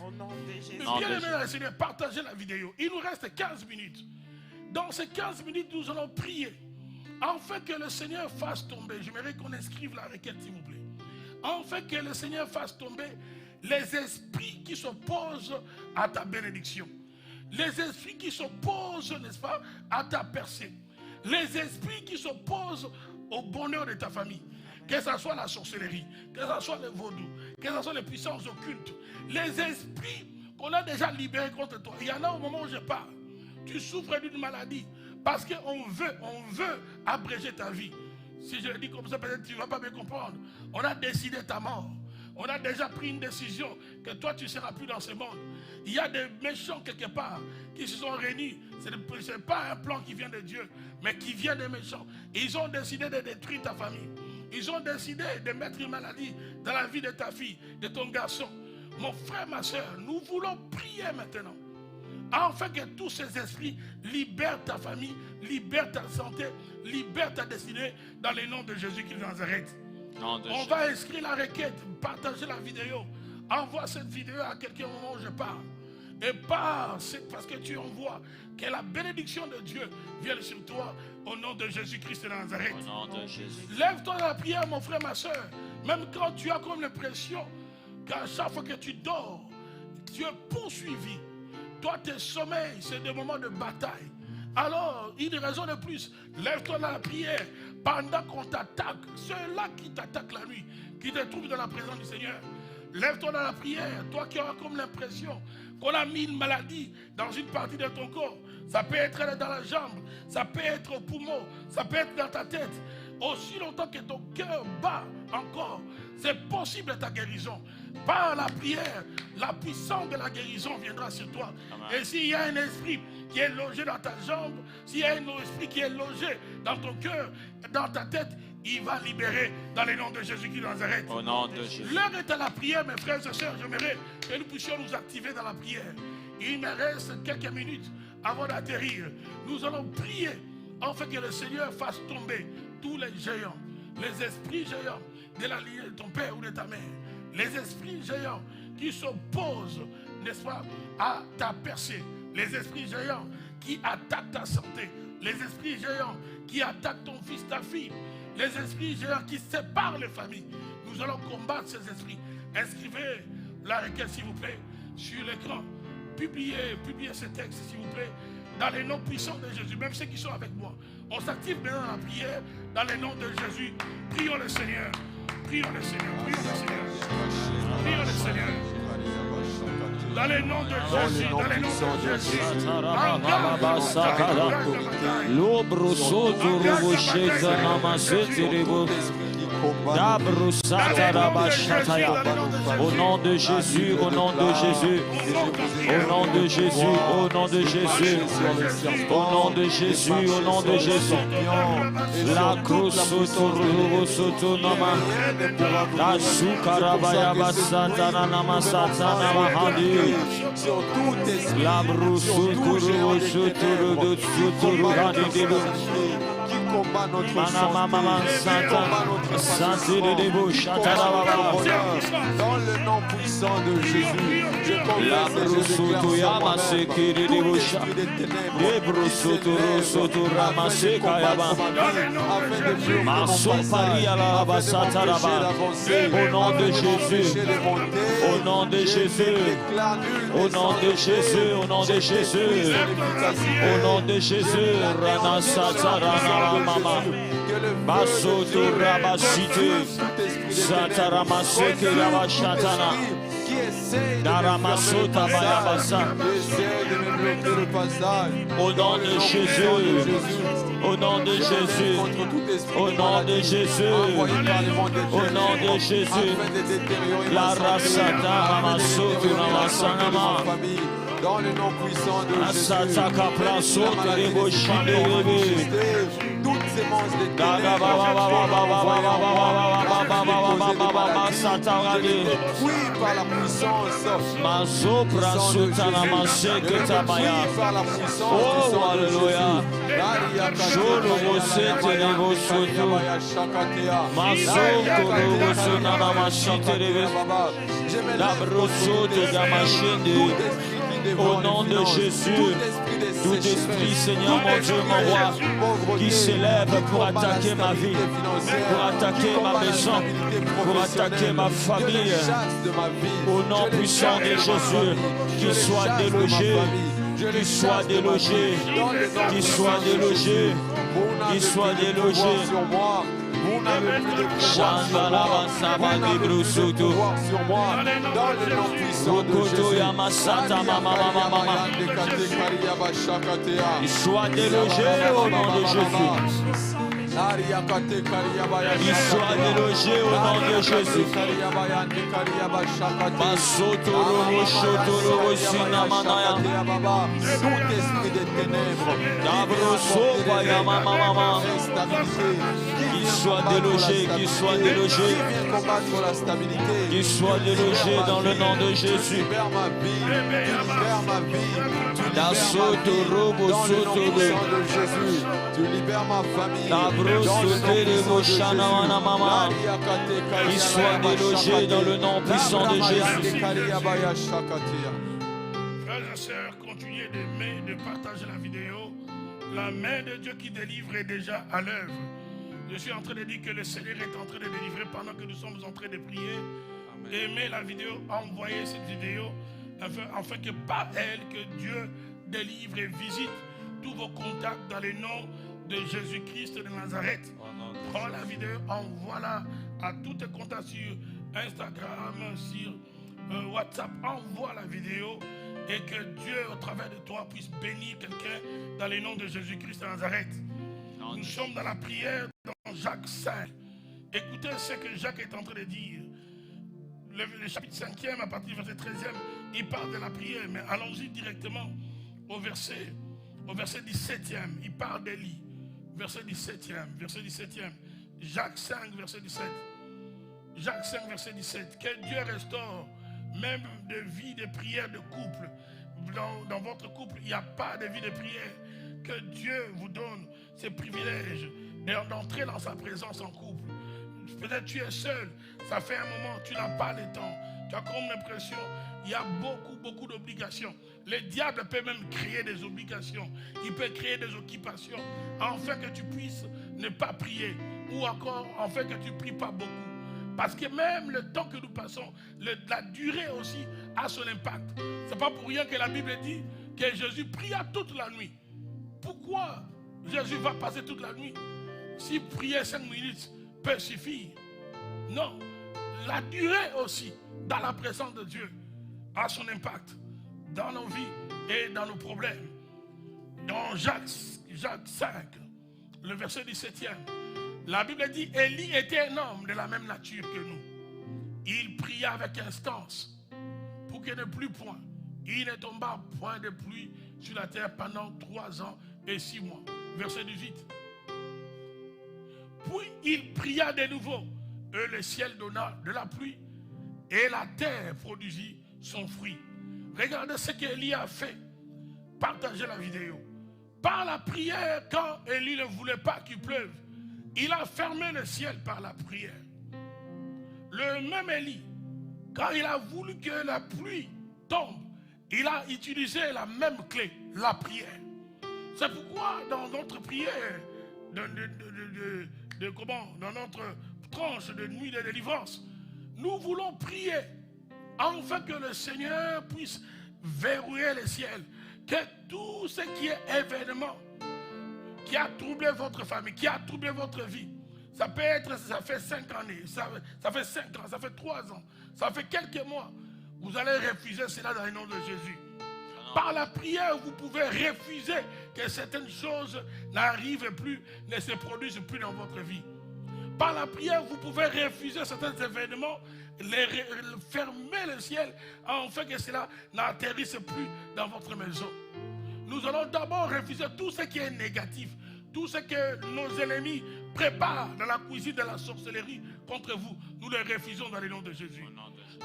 Bien aimé dans le Seigneur, partagez la vidéo. Il nous reste 15 minutes. Dans ces 15 minutes, nous allons prier. Afin que le Seigneur fasse tomber, j'aimerais qu'on inscrive la requête s'il vous plaît. Afin que le Seigneur fasse tomber les esprits qui s'opposent à ta bénédiction. Les esprits qui s'opposent, n'est-ce pas, à ta percée. Les esprits qui s'opposent au bonheur de ta famille. Que ce soit la sorcellerie, que ce soit le vaudou, que ce soit les puissances occultes. Les esprits qu'on a déjà libérés contre toi. Il y en a au moment où je parle. Tu souffres d'une maladie parce qu'on veut abréger ta vie. Si je le dis comme ça, peut-être tu ne vas pas me comprendre. On a décidé ta mort. On a déjà pris une décision que toi tu ne seras plus dans ce monde. Il y a des méchants quelque part qui se sont réunis. Ce n'est pas un plan qui vient de Dieu, mais qui vient des méchants. Ils ont décidé de détruire ta famille. Ils ont décidé de mettre une maladie dans la vie de ta fille, de ton garçon. Mon frère, ma soeur, nous voulons prier maintenant. Afin que tous ces esprits libèrent ta famille, libèrent ta santé, libèrent ta destinée dans le nom de Jésus-Christ de Nazareth. On va inscrire la requête, partager la vidéo. Envoie cette vidéo à quelqu'un au moment où je parle. Et c'est parce que tu envoies que la bénédiction de Dieu vienne sur toi au nom de Jésus-Christ de Nazareth. Au nom de Jésus. Lève-toi dans la prière, mon frère, ma soeur. Même quand tu as comme l'impression qu'à chaque fois que tu dors, tu es poursuivi. Toi, tes sommeils, c'est des moments de bataille. Alors, une raison de plus, lève-toi dans la prière pendant qu'on t'attaque. Ceux-là qui t'attaquent la nuit, qui te trouvent dans la présence du Seigneur. Lève-toi dans la prière, toi qui auras comme l'impression qu'on a mis une maladie dans une partie de ton corps. Ça peut être dans la jambe, ça peut être au poumon, ça peut être dans ta tête. Aussi longtemps que ton cœur bat encore, c'est possible ta guérison. Par la prière, la puissance de la guérison viendra sur toi. Amen. Et s'il y a un esprit qui est logé dans ta jambe, s'il y a un esprit qui est logé dans ton cœur, dans ta tête, il va libérer dans le nom de Jésus-Christ de Nazareth. Au nom de Jésus. L'heure est à la prière, mes frères et sœurs. J'aimerais que nous puissions nous activer dans la prière. Il me reste quelques minutes avant d'atterrir. Nous allons prier afin que le Seigneur fasse tomber tous les géants, les esprits géants de la lignée de ton père ou de ta mère, les esprits géants qui s'opposent, n'est-ce pas, à ta percée, les esprits géants qui attaquent ta santé, les esprits géants qui attaquent ton fils, ta fille, les esprits géants qui séparent les familles. Nous allons combattre ces esprits. Inscrivez la requête, s'il vous plaît, sur l'écran. Publiez ce texte, s'il vous plaît, dans les noms puissants de Jésus, même ceux qui sont avec moi. On s'active maintenant dans la prière, dans les noms de Jésus. Prions le Seigneur. Prions le Seigneur. Prions le Seigneur. Prions le Seigneur. Dans les noms de Jésus, dans les noms de Jésus. Au nom de Jésus, au nom de Jésus, au nom de Jésus, au nom de Jésus, au nom de Jésus, au nom de Jésus. La croix la sukarabaya basatana namasatana mahandi. La brusuturu suturu de suturu hadidilu. Combat notre sang, dans le nom puissant de Jésus, je confesse et je déclare au nom de Jésus, au nom de Jésus, au nom de Jésus, au nom de Jésus, au nom de Jésus, Rana Satarana Mama, Basoto Rabasite, Sataramaseke Rabashatana, Daramasota Bayabasa, au nom de Jésus, au nom de Jésus, au nom de Jésus, au nom de Jésus, la Rasata Ramasoto Ramasanama. Dans le nom puissant de Jésus, toutes ces monstres de oui, par la puissance oh, alléluia. Au nom de Jésus, tout esprit, Seigneur, mon Dieu, mon roi, qui s'élève pour attaquer ma vie, pour attaquer ma maison, pour attaquer ma famille, au nom puissant de Jésus, qu'il soit délogé, qu'il soit délogé, qu'il soit délogé, qu'il soit délogé. Vous n'avez plus de pouvoir sur moi, dans le nom puissant de Jésus. Il soit délogé au nom de Jésus. Il soit délogé au nom de Jésus. Tout esprit des ténèbres, qu'il soit délogé, qu'il soit délogé, qu'il soit délogé dans le nom de Jésus. Libère ma vie, tu libères Jésus, tu libères ma famille. Qu'il soit délogé dans le nom puissant de Jésus. Frères et sœur, continuez d'aimer, de partager la vidéo. La main de Dieu qui délivre est déjà à l'œuvre. Je suis en train de dire que le Seigneur est en train de délivrer pendant que nous sommes en train de prier. Amen. Aimez la vidéo, envoyez cette vidéo afin que par elle, que Dieu délivre et visite tous vos contacts dans le nom de Jésus-Christ de Nazareth. Prends la vidéo, envoie-la à tous tes contacts sur Instagram, sur WhatsApp. Envoie la vidéo et que Dieu, au travers de toi, puisse bénir quelqu'un dans le nom de Jésus-Christ de Nazareth. Nous sommes dans la prière dans Jacques 5. Écoutez ce que Jacques est en train de dire. Le chapitre 5e, à partir du verset 13e, il parle de la prière, mais allons-y directement au verset 17e. Il parle d'Élie. Verset 17e. Jacques 5, verset 17. Jacques 5, verset 17. Que Dieu restaure même de vie de prière de couple. Dans votre couple, il n'y a pas de vie de prière. Que Dieu vous donne ce privilège d'entrer dans sa présence en couple. Peut-être tu es seul, ça fait un moment, tu n'as pas le temps. Tu as comme l'impression, il y a beaucoup d'obligations. Le diable peut même créer des obligations. Il peut créer des occupations afin que tu puisses ne pas prier. Ou encore, afin que tu ne pries pas beaucoup. Parce que même le temps que nous passons, la durée aussi a son impact. Ce n'est pas pour rien que la Bible dit que Jésus pria toute la nuit. Pourquoi Jésus va passer toute la nuit? Si prier 5 minutes peut suffire. Non, la durée aussi dans la présence de Dieu a son impact dans nos vies et dans nos problèmes. Dans Jacques 5, le verset 17e, la Bible dit, Élie était un homme de la même nature que nous. Il pria avec instance pour qu'il ne plût point. Il ne tomba point de pluie sur la terre pendant 3 ans et 6 mois. Verset 18. Puis il pria de nouveau, et le ciel donna de la pluie, et la terre produisit son fruit. Regardez ce qu'Élie a fait. Partagez la vidéo. Par la prière, quand Élie ne voulait pas qu'il pleuve, il a fermé le ciel par la prière. Le même Élie, quand il a voulu que la pluie tombe, il a utilisé la même clé, la prière. C'est pourquoi dans notre prière, dans notre tranche de nuit de délivrance, nous voulons prier afin que le Seigneur puisse verrouiller le ciel, que tout ce qui est événement qui a troublé votre famille, qui a troublé votre vie, ça peut être, ça fait 5 années, ça fait 5 ans, ça fait 3 ans, ça fait quelques mois, vous allez refuser cela dans le nom de Jésus. Par la prière, vous pouvez refuser que certaines choses n'arrivent plus, ne se produisent plus dans votre vie. Par la prière, vous pouvez refuser certains événements, fermer le ciel, afin que cela n'atterrisse plus dans votre maison. Nous allons d'abord refuser tout ce qui est négatif, tout ce que nos ennemis préparent dans la cuisine de la sorcellerie contre vous. Nous le refusons dans le nom de Jésus.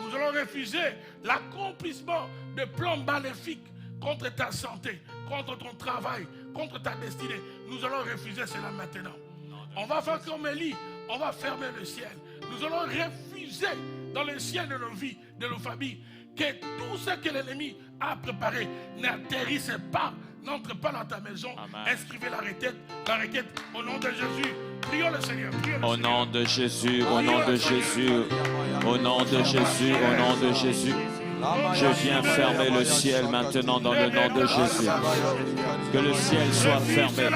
Nous allons refuser l'accomplissement de plans maléfiques contre ta santé, contre ton travail, contre ta destinée. Nous allons refuser cela maintenant. On va faire comme Élie, on va fermer le ciel. Nous allons refuser dans le ciel de nos vies, de nos familles, que tout ce que l'ennemi a préparé n'atterrisse pas, n'entre pas dans ta maison. Amen. Inscrivez la requête au nom de Jésus. Prions le Seigneur. Au nom de Jésus, au nom de Jésus, au nom de Jésus, au nom de Jésus. Je viens fermer le ciel maintenant dans le nom de Jésus. Que le ciel soit fermé.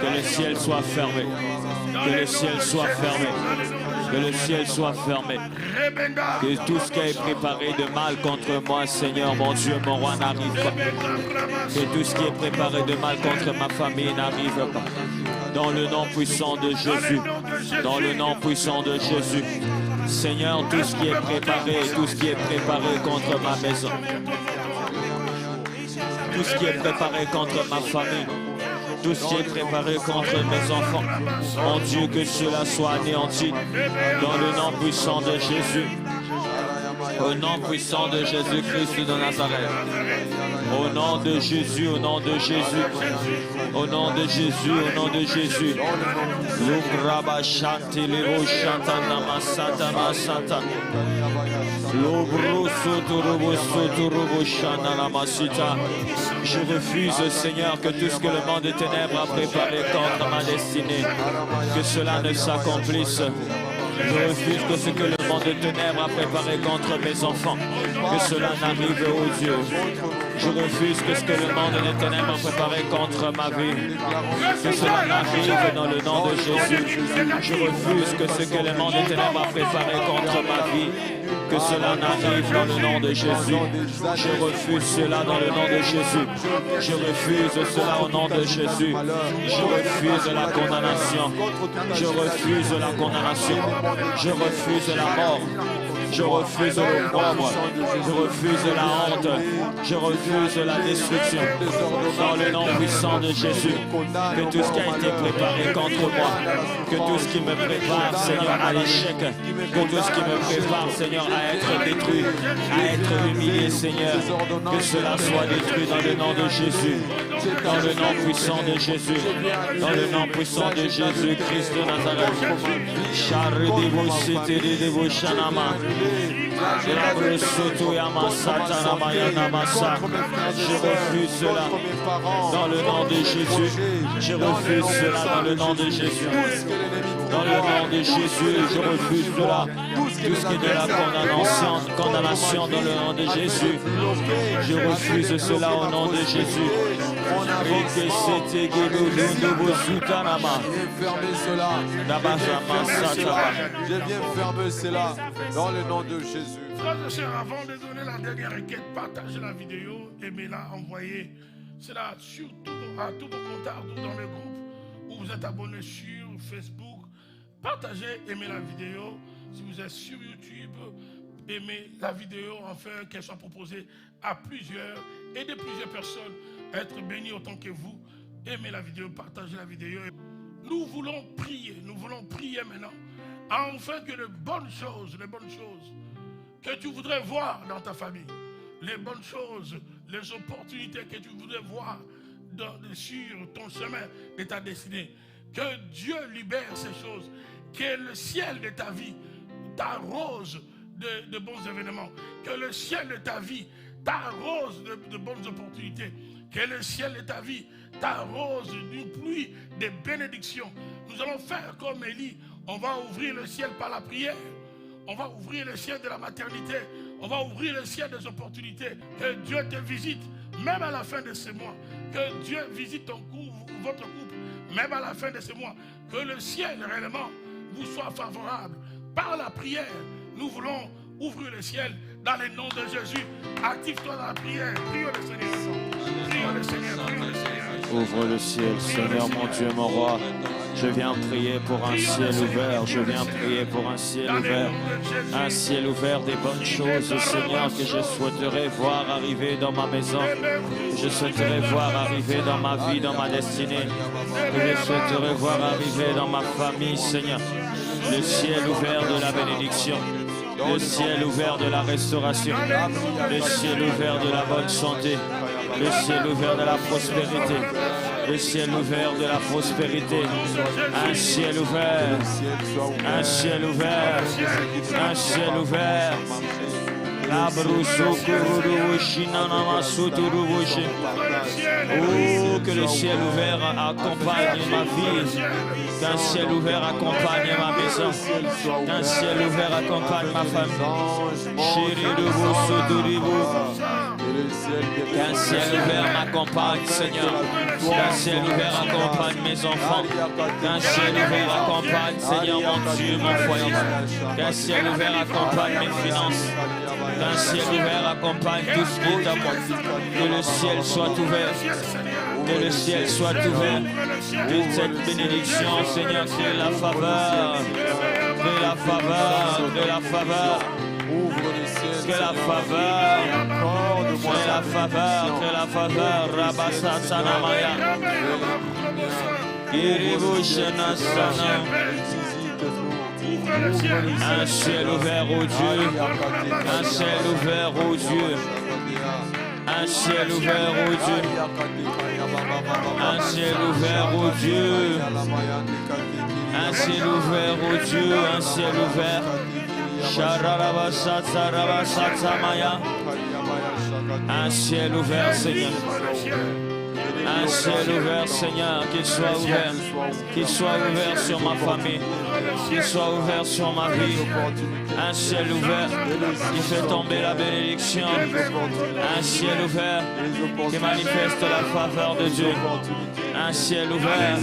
Que le ciel soit fermé. Que le ciel soit fermé. Que le ciel soit fermé. Que tout ce qui est préparé de mal contre moi, Seigneur, mon Dieu, mon roi, n'arrive pas. Que tout ce qui est préparé de mal contre ma famille n'arrive pas. Dans le nom puissant de Jésus. Dans le nom puissant de Jésus. Seigneur, tout ce qui est préparé contre ma maison, tout ce qui est préparé contre ma famille, tout ce qui est préparé contre mes enfants, mon Dieu, que cela soit anéanti dans le nom puissant de Jésus. Au nom puissant de Jésus-Christ de Nazareth. Au nom de Jésus, au nom de Jésus. Au nom de Jésus, au nom de Jésus. Je refuse, Seigneur, que tout ce que le monde des ténèbres a préparé contre ma destinée, que cela ne s'accomplisse. Je refuse que ce que le monde des ténèbres a préparé contre mes enfants, que cela n'arrive, ô Dieu. Je refuse que ce que le monde des ténèbres a préparé contre ma vie, que cela n'arrive dans le nom de Jésus. Je refuse que ce que le monde des ténèbres a préparé contre ma vie, que cela n'arrive dans le nom de Jésus. Je refuse cela dans le nom de Jésus. Je refuse cela au nom de Jésus. Je refuse la condamnation. Je refuse la condamnation. Je refuse la mort. Je refuse l'opprobre. Je refuse la honte. Je refuse la destruction. Dans le nom puissant de Jésus, que tout ce qui a été préparé contre moi, que tout ce qui me prépare, Seigneur, à l'échec, que tout ce qui me prépare, Seigneur, à être détruit, à être humilié, Seigneur, que cela soit détruit dans le nom de Jésus. Dans le nom puissant de Jésus. Dans le nom puissant de Jésus Christ de Nazareth. Je refuse cela dans le nom de Jésus. Je refuse cela dans le nom de Jésus. Dans le nom de Jésus, je refuse cela. Tout ce qui est de la condamnation dans le nom de Jésus. Je refuse cela au nom de Jésus. Je viens fermer cela dans le nom de Jésus. Frères et sœurs, avant de donner la dernière requête, partagez la vidéo, aimez-la, envoyez cela à tous vos contacts dans le groupe où vous êtes abonnés sur Facebook. Partagez, aimez la vidéo. Si vous êtes sur YouTube, aimez la vidéo afin qu'elle soit proposée à plusieurs, aidez plusieurs personnes à être bénies autant que vous. Aimez la vidéo, partagez la vidéo. Nous voulons prier maintenant, afin que les bonnes choses que tu voudrais voir dans ta famille, les bonnes choses, les opportunités que tu voudrais voir sur ton chemin de ta destinée, que Dieu libère ces choses, que le ciel de ta vie t'arrose de bons événements, que le ciel de ta vie t'arrose de bonnes opportunités, que le ciel de ta vie t'arrose d'une pluie de bénédictions. Nous allons faire comme Élie, on va ouvrir le ciel par la prière, on va ouvrir le ciel de la maternité, on va ouvrir le ciel des opportunités, que Dieu te visite, même à la fin de ce mois, que Dieu visite votre couple, même à la fin de ce mois, que le ciel réellement vous soit favorable. Par la prière, nous voulons ouvrir le ciel dans le nom de Jésus. Active-toi dans la prière, prie le Seigneur, prie le Seigneur, prie le Seigneur. Ouvre le ciel, Seigneur mon Dieu, mon roi. Je viens prier pour un ciel ouvert. Je viens prier pour un ciel ouvert. Un ciel ouvert des bonnes choses, Seigneur, que je souhaiterais voir arriver dans ma maison. Je souhaiterais voir arriver dans ma vie, dans ma destinée. Que je souhaiterais voir arriver dans ma famille, Seigneur. Le ciel ouvert de la bénédiction. Le ciel ouvert de la restauration. Le ciel ouvert de la bonne santé. Le ciel ouvert de la prospérité. Le ciel ouvert de la prospérité. Un ciel ouvert. Un ciel ouvert. Un ciel ouvert. Oh, que le ciel ouvert accompagne ma vie. Qu'un ciel ouvert accompagne ma maison. Qu'un ciel ouvert accompagne ma famille. Qu'un ciel ouvert m'accompagne, Seigneur. Qu'un ciel ouvert accompagne mes enfants. Qu'un ciel ouvert accompagne, Seigneur, mon Dieu, mon foyer. Qu'un ciel ouvert accompagne mes finances. Qu'un ciel ouvert accompagne tout ce qui est à moi. Que le ciel soit ouvert. Que le ciel soit ouvert. Que cette bénédiction, Seigneur, que la faveur. Que la faveur. Que la faveur. Ouvre le ciel. Que la faveur. Que la faveur. Que la faveur. Rabasa Sanamaya. Iribushana Sana. Un ciel ouvert aux dieux. Un ciel ouvert aux dieux. Un ciel ouvert aux dieux. Un ciel ouvert aux dieux. Un ciel ouvert aux dieux. Un ciel ouvert. Un ciel ouvert, Seigneur. Un ciel ouvert, Seigneur, qu'il soit ouvert. Qu'il soit ouvert sur ma famille. Qu'il soit ouvert sur ma vie. Un ciel ouvert qui fait tomber la bénédiction. Un ciel ouvert qui manifeste la faveur de Dieu. Un ciel ouvert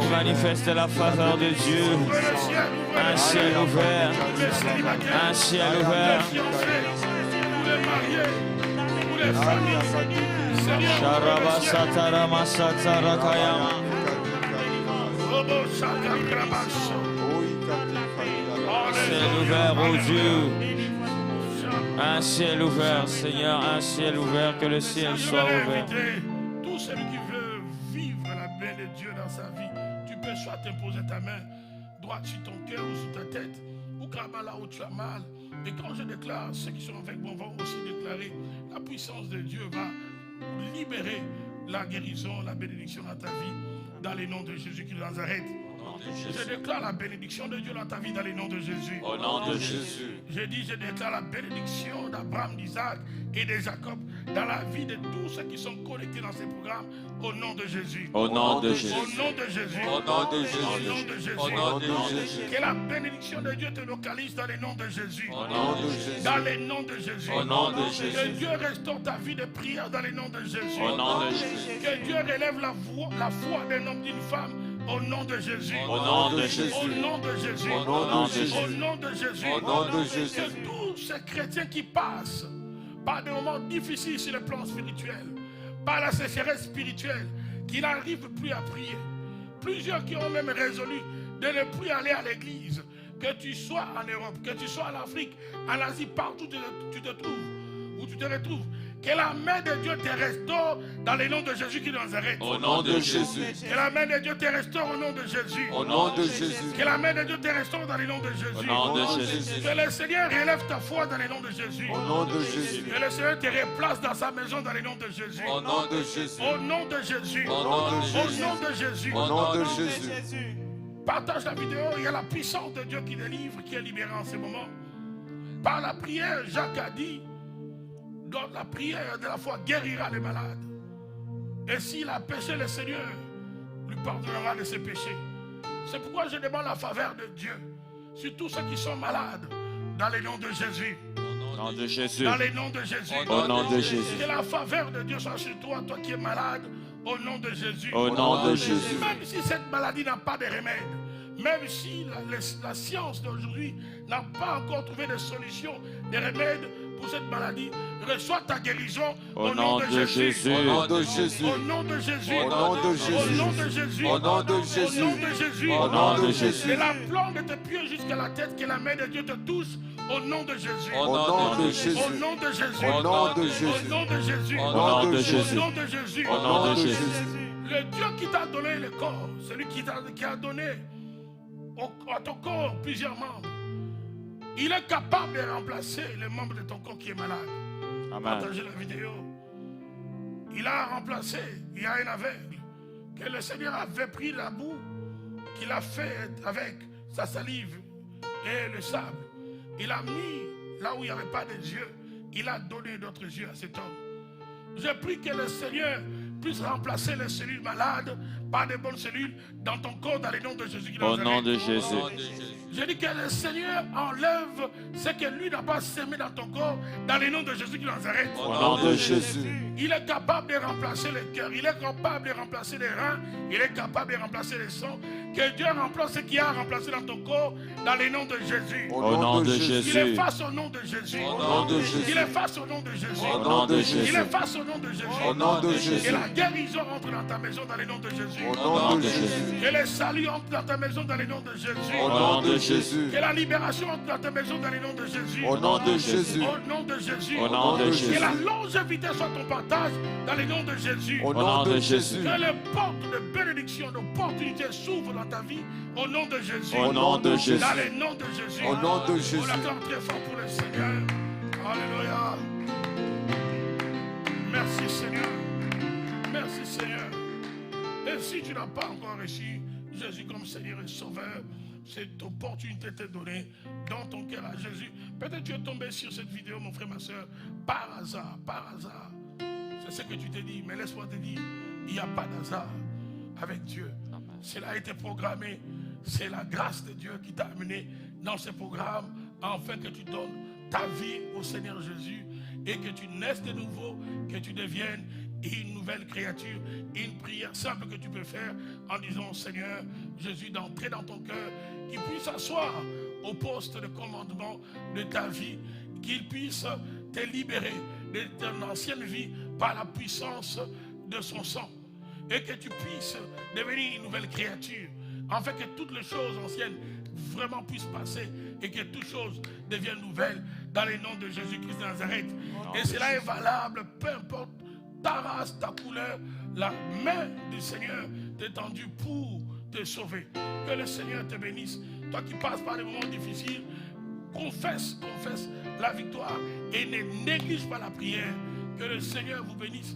qui manifeste la faveur de Dieu. Un ciel ouvert. Un ciel ouvert. Sharaba satara masatara kayama. Un ciel ouvert, oh Dieu. Un ciel ouvert, Seigneur, un ciel ouvert, que le ciel soit ouvert. Tout celui qui veut vivre la paix de Dieu dans sa vie, tu peux soit t'imposer ta main droite sur ton cœur ou sur ta tête, ou carrément là où tu as mal. Et quand je déclare, ceux qui sont avec moi vont aussi déclarer, la puissance de Dieu va libérer la guérison, la bénédiction dans ta vie, dans les noms de Jésus-Christ de Nazareth. Je déclare la bénédiction de Dieu dans ta vie dans les noms de Jésus. Au nom de Jésus. Je déclare la bénédiction d'Abraham, d'Isaac et de Jacob dans la vie de tous ceux qui sont connectés dans ces programmes au nom de Jésus. Au nom de Jésus. Au nom de Jésus. Au nom de Jésus. Au nom de Jésus. Au nom de Jésus. Que la bénédiction de Dieu te localise dans les noms de Jésus. Au nom de Jésus. Dans les noms de Jésus. Au nom de Jésus. Que Dieu restaure ta vie de prière dans les noms de Jésus. Au nom de Jésus. Que Dieu relève la foi d'un homme, d'une femme. Au nom de Jésus. Au nom de Jésus. Au nom de Jésus. Au nom de Jésus. Au nom de Jésus. Au nom de Jésus. Que tous ces chrétiens qui passent par des moments difficiles sur le plan spirituel, par la sécheresse spirituelle, qui n'arrivent plus à prier, plusieurs qui ont même résolu de ne plus aller à l'église, que tu sois en Europe, que tu sois en Afrique, en Asie, partout où tu te trouves, où tu te retrouves, que la main de Dieu te restaure dans les noms de Jésus qui nous arrête. Au nom de Jésus. Que la main de Dieu te restaure au nom de Jésus. Au nom de Jésus. Que la main de Dieu te restaure dans les noms de Jésus. Au nom de Jésus. Que le Seigneur relève ta foi dans les noms de Jésus. Au nom de Jésus. Que le Seigneur te replace dans sa maison dans les noms de Jésus. Au nom de Jésus. Au nom de Jésus. Au nom de Au Jésus. nom de Jésus. Au nom de Jésus. Partage la vidéo, il y a la puissance de Dieu qui délivre, qui est libérée en ce moment. Par la prière, Jacques a dit, dans la prière de la foi guérira les malades. Et s'il a péché, le Seigneur lui pardonnera de ses péchés. C'est pourquoi je demande la faveur de Dieu sur tous ceux qui sont malades, dans les noms de Jésus. Au nom de Jésus. Dans les noms de Jésus. Au nom de Jésus. Que la faveur de Dieu soit sur toi, toi qui es malade, au nom de Jésus. Au nom de Jésus. Même si cette maladie n'a pas de remède, même si la science d'aujourd'hui n'a pas encore trouvé de solution, de remède pour cette maladie, reçois ta guérison au nom de Jésus. Au nom de Jésus. Au nom de Jésus. Au nom de Jésus. Au nom de Jésus. Au nom de Jésus. Au nom de Jésus. Au nom de Jésus. De la plante de tes pieds jusqu'à la tête, que la main de Dieu te touche. Au nom de Jésus. Au nom de Jésus. Au nom de Jésus. Au nom de Jésus. Au nom de Jésus. Au nom de Jésus. Au nom de Jésus. Au nom de Jésus. Le Dieu qui t'a donné le corps, celui qui a donné à ton corps plusieurs membres, il est capable de remplacer les membres de ton corps qui est malade. Amen. Partagez la vidéo. Il a remplacé, il y a un aveugle, que le Seigneur avait pris la boue, qu'il a fait avec sa salive et le sable. Il a mis là où il n'y avait pas de yeux, il a donné d'autres yeux à cet homme. Je prie que le Seigneur puisse remplacer les cellules malades par de bonnes cellules dans ton corps, dans les noms de Jésus. Au nom de Jésus. Je dis que le Seigneur enlève ce que lui n'a pas semé dans ton corps, dans les noms de Jésus qui Nazareth. Au nom de Jésus. Il est capable de remplacer le cœur, il est capable de remplacer les reins, il est capable de remplacer les sangs. Que Dieu remplace ce qu'il a remplacé dans ton corps, dans les noms de Jésus. Au nom de Jésus. Il efface au nom de Jésus. Au nom de Jésus. Il efface au nom de Jésus. Au nom de Il Jésus. efface au nom de Jésus. Au nom de Jésus. Et la guérison entre dans ta maison dans les noms de Jésus. Au nom de Jésus. Que le salut entre dans ta maison dans les noms de Jésus. Au nom de Jésus. Que la libération entre dans ta maison dans les noms de Jésus. Au nom de Jésus. Au nom de Jésus. Au nom de Jésus. Que la longévité soit ton partage dans les noms de Jésus. Au nom de Jésus. Que les portes de bénédiction, d'opportunité s'ouvrent dans ta vie. Au nom de Jésus. Au nom de Jésus. Dans les noms de Jésus. Au nom de On Jésus. l'acclame très fort pour le Seigneur. Alléluia. Merci Seigneur. Merci Seigneur. Et si tu n'as pas encore reçu Jésus comme Seigneur et Sauveur, cette opportunité t'est donnée dans ton cœur à Jésus. Peut-être tu es tombé sur cette vidéo, mon frère, ma soeur, par hasard, par hasard. C'est ce que tu t'es dit, mais laisse-moi te dire, il n'y a pas d'hasard avec Dieu. Cela a été programmé. C'est la grâce de Dieu qui t'a amené dans ce programme afin que tu donnes ta vie au Seigneur Jésus et que tu naisses de nouveau, que tu deviennes une nouvelle créature. Une prière simple que tu peux faire en disant: Seigneur Jésus, d'entrer dans ton cœur, qu'il puisse s'asseoir au poste de commandement de ta vie, qu'il puisse te libérer de ton ancienne vie par la puissance de son sang, et que tu puisses devenir une nouvelle créature, afin que toutes les choses anciennes vraiment puissent passer et que toutes choses deviennent nouvelles dans le nom de Jésus-Christ de Nazareth. Et cela est valable, peu importe ta race, ta couleur, la main du Seigneur t'est tendue pour te sauver. Que le Seigneur te bénisse. Toi qui passes par des moments difficiles, confesse la victoire et ne néglige pas la prière. Que le Seigneur vous bénisse.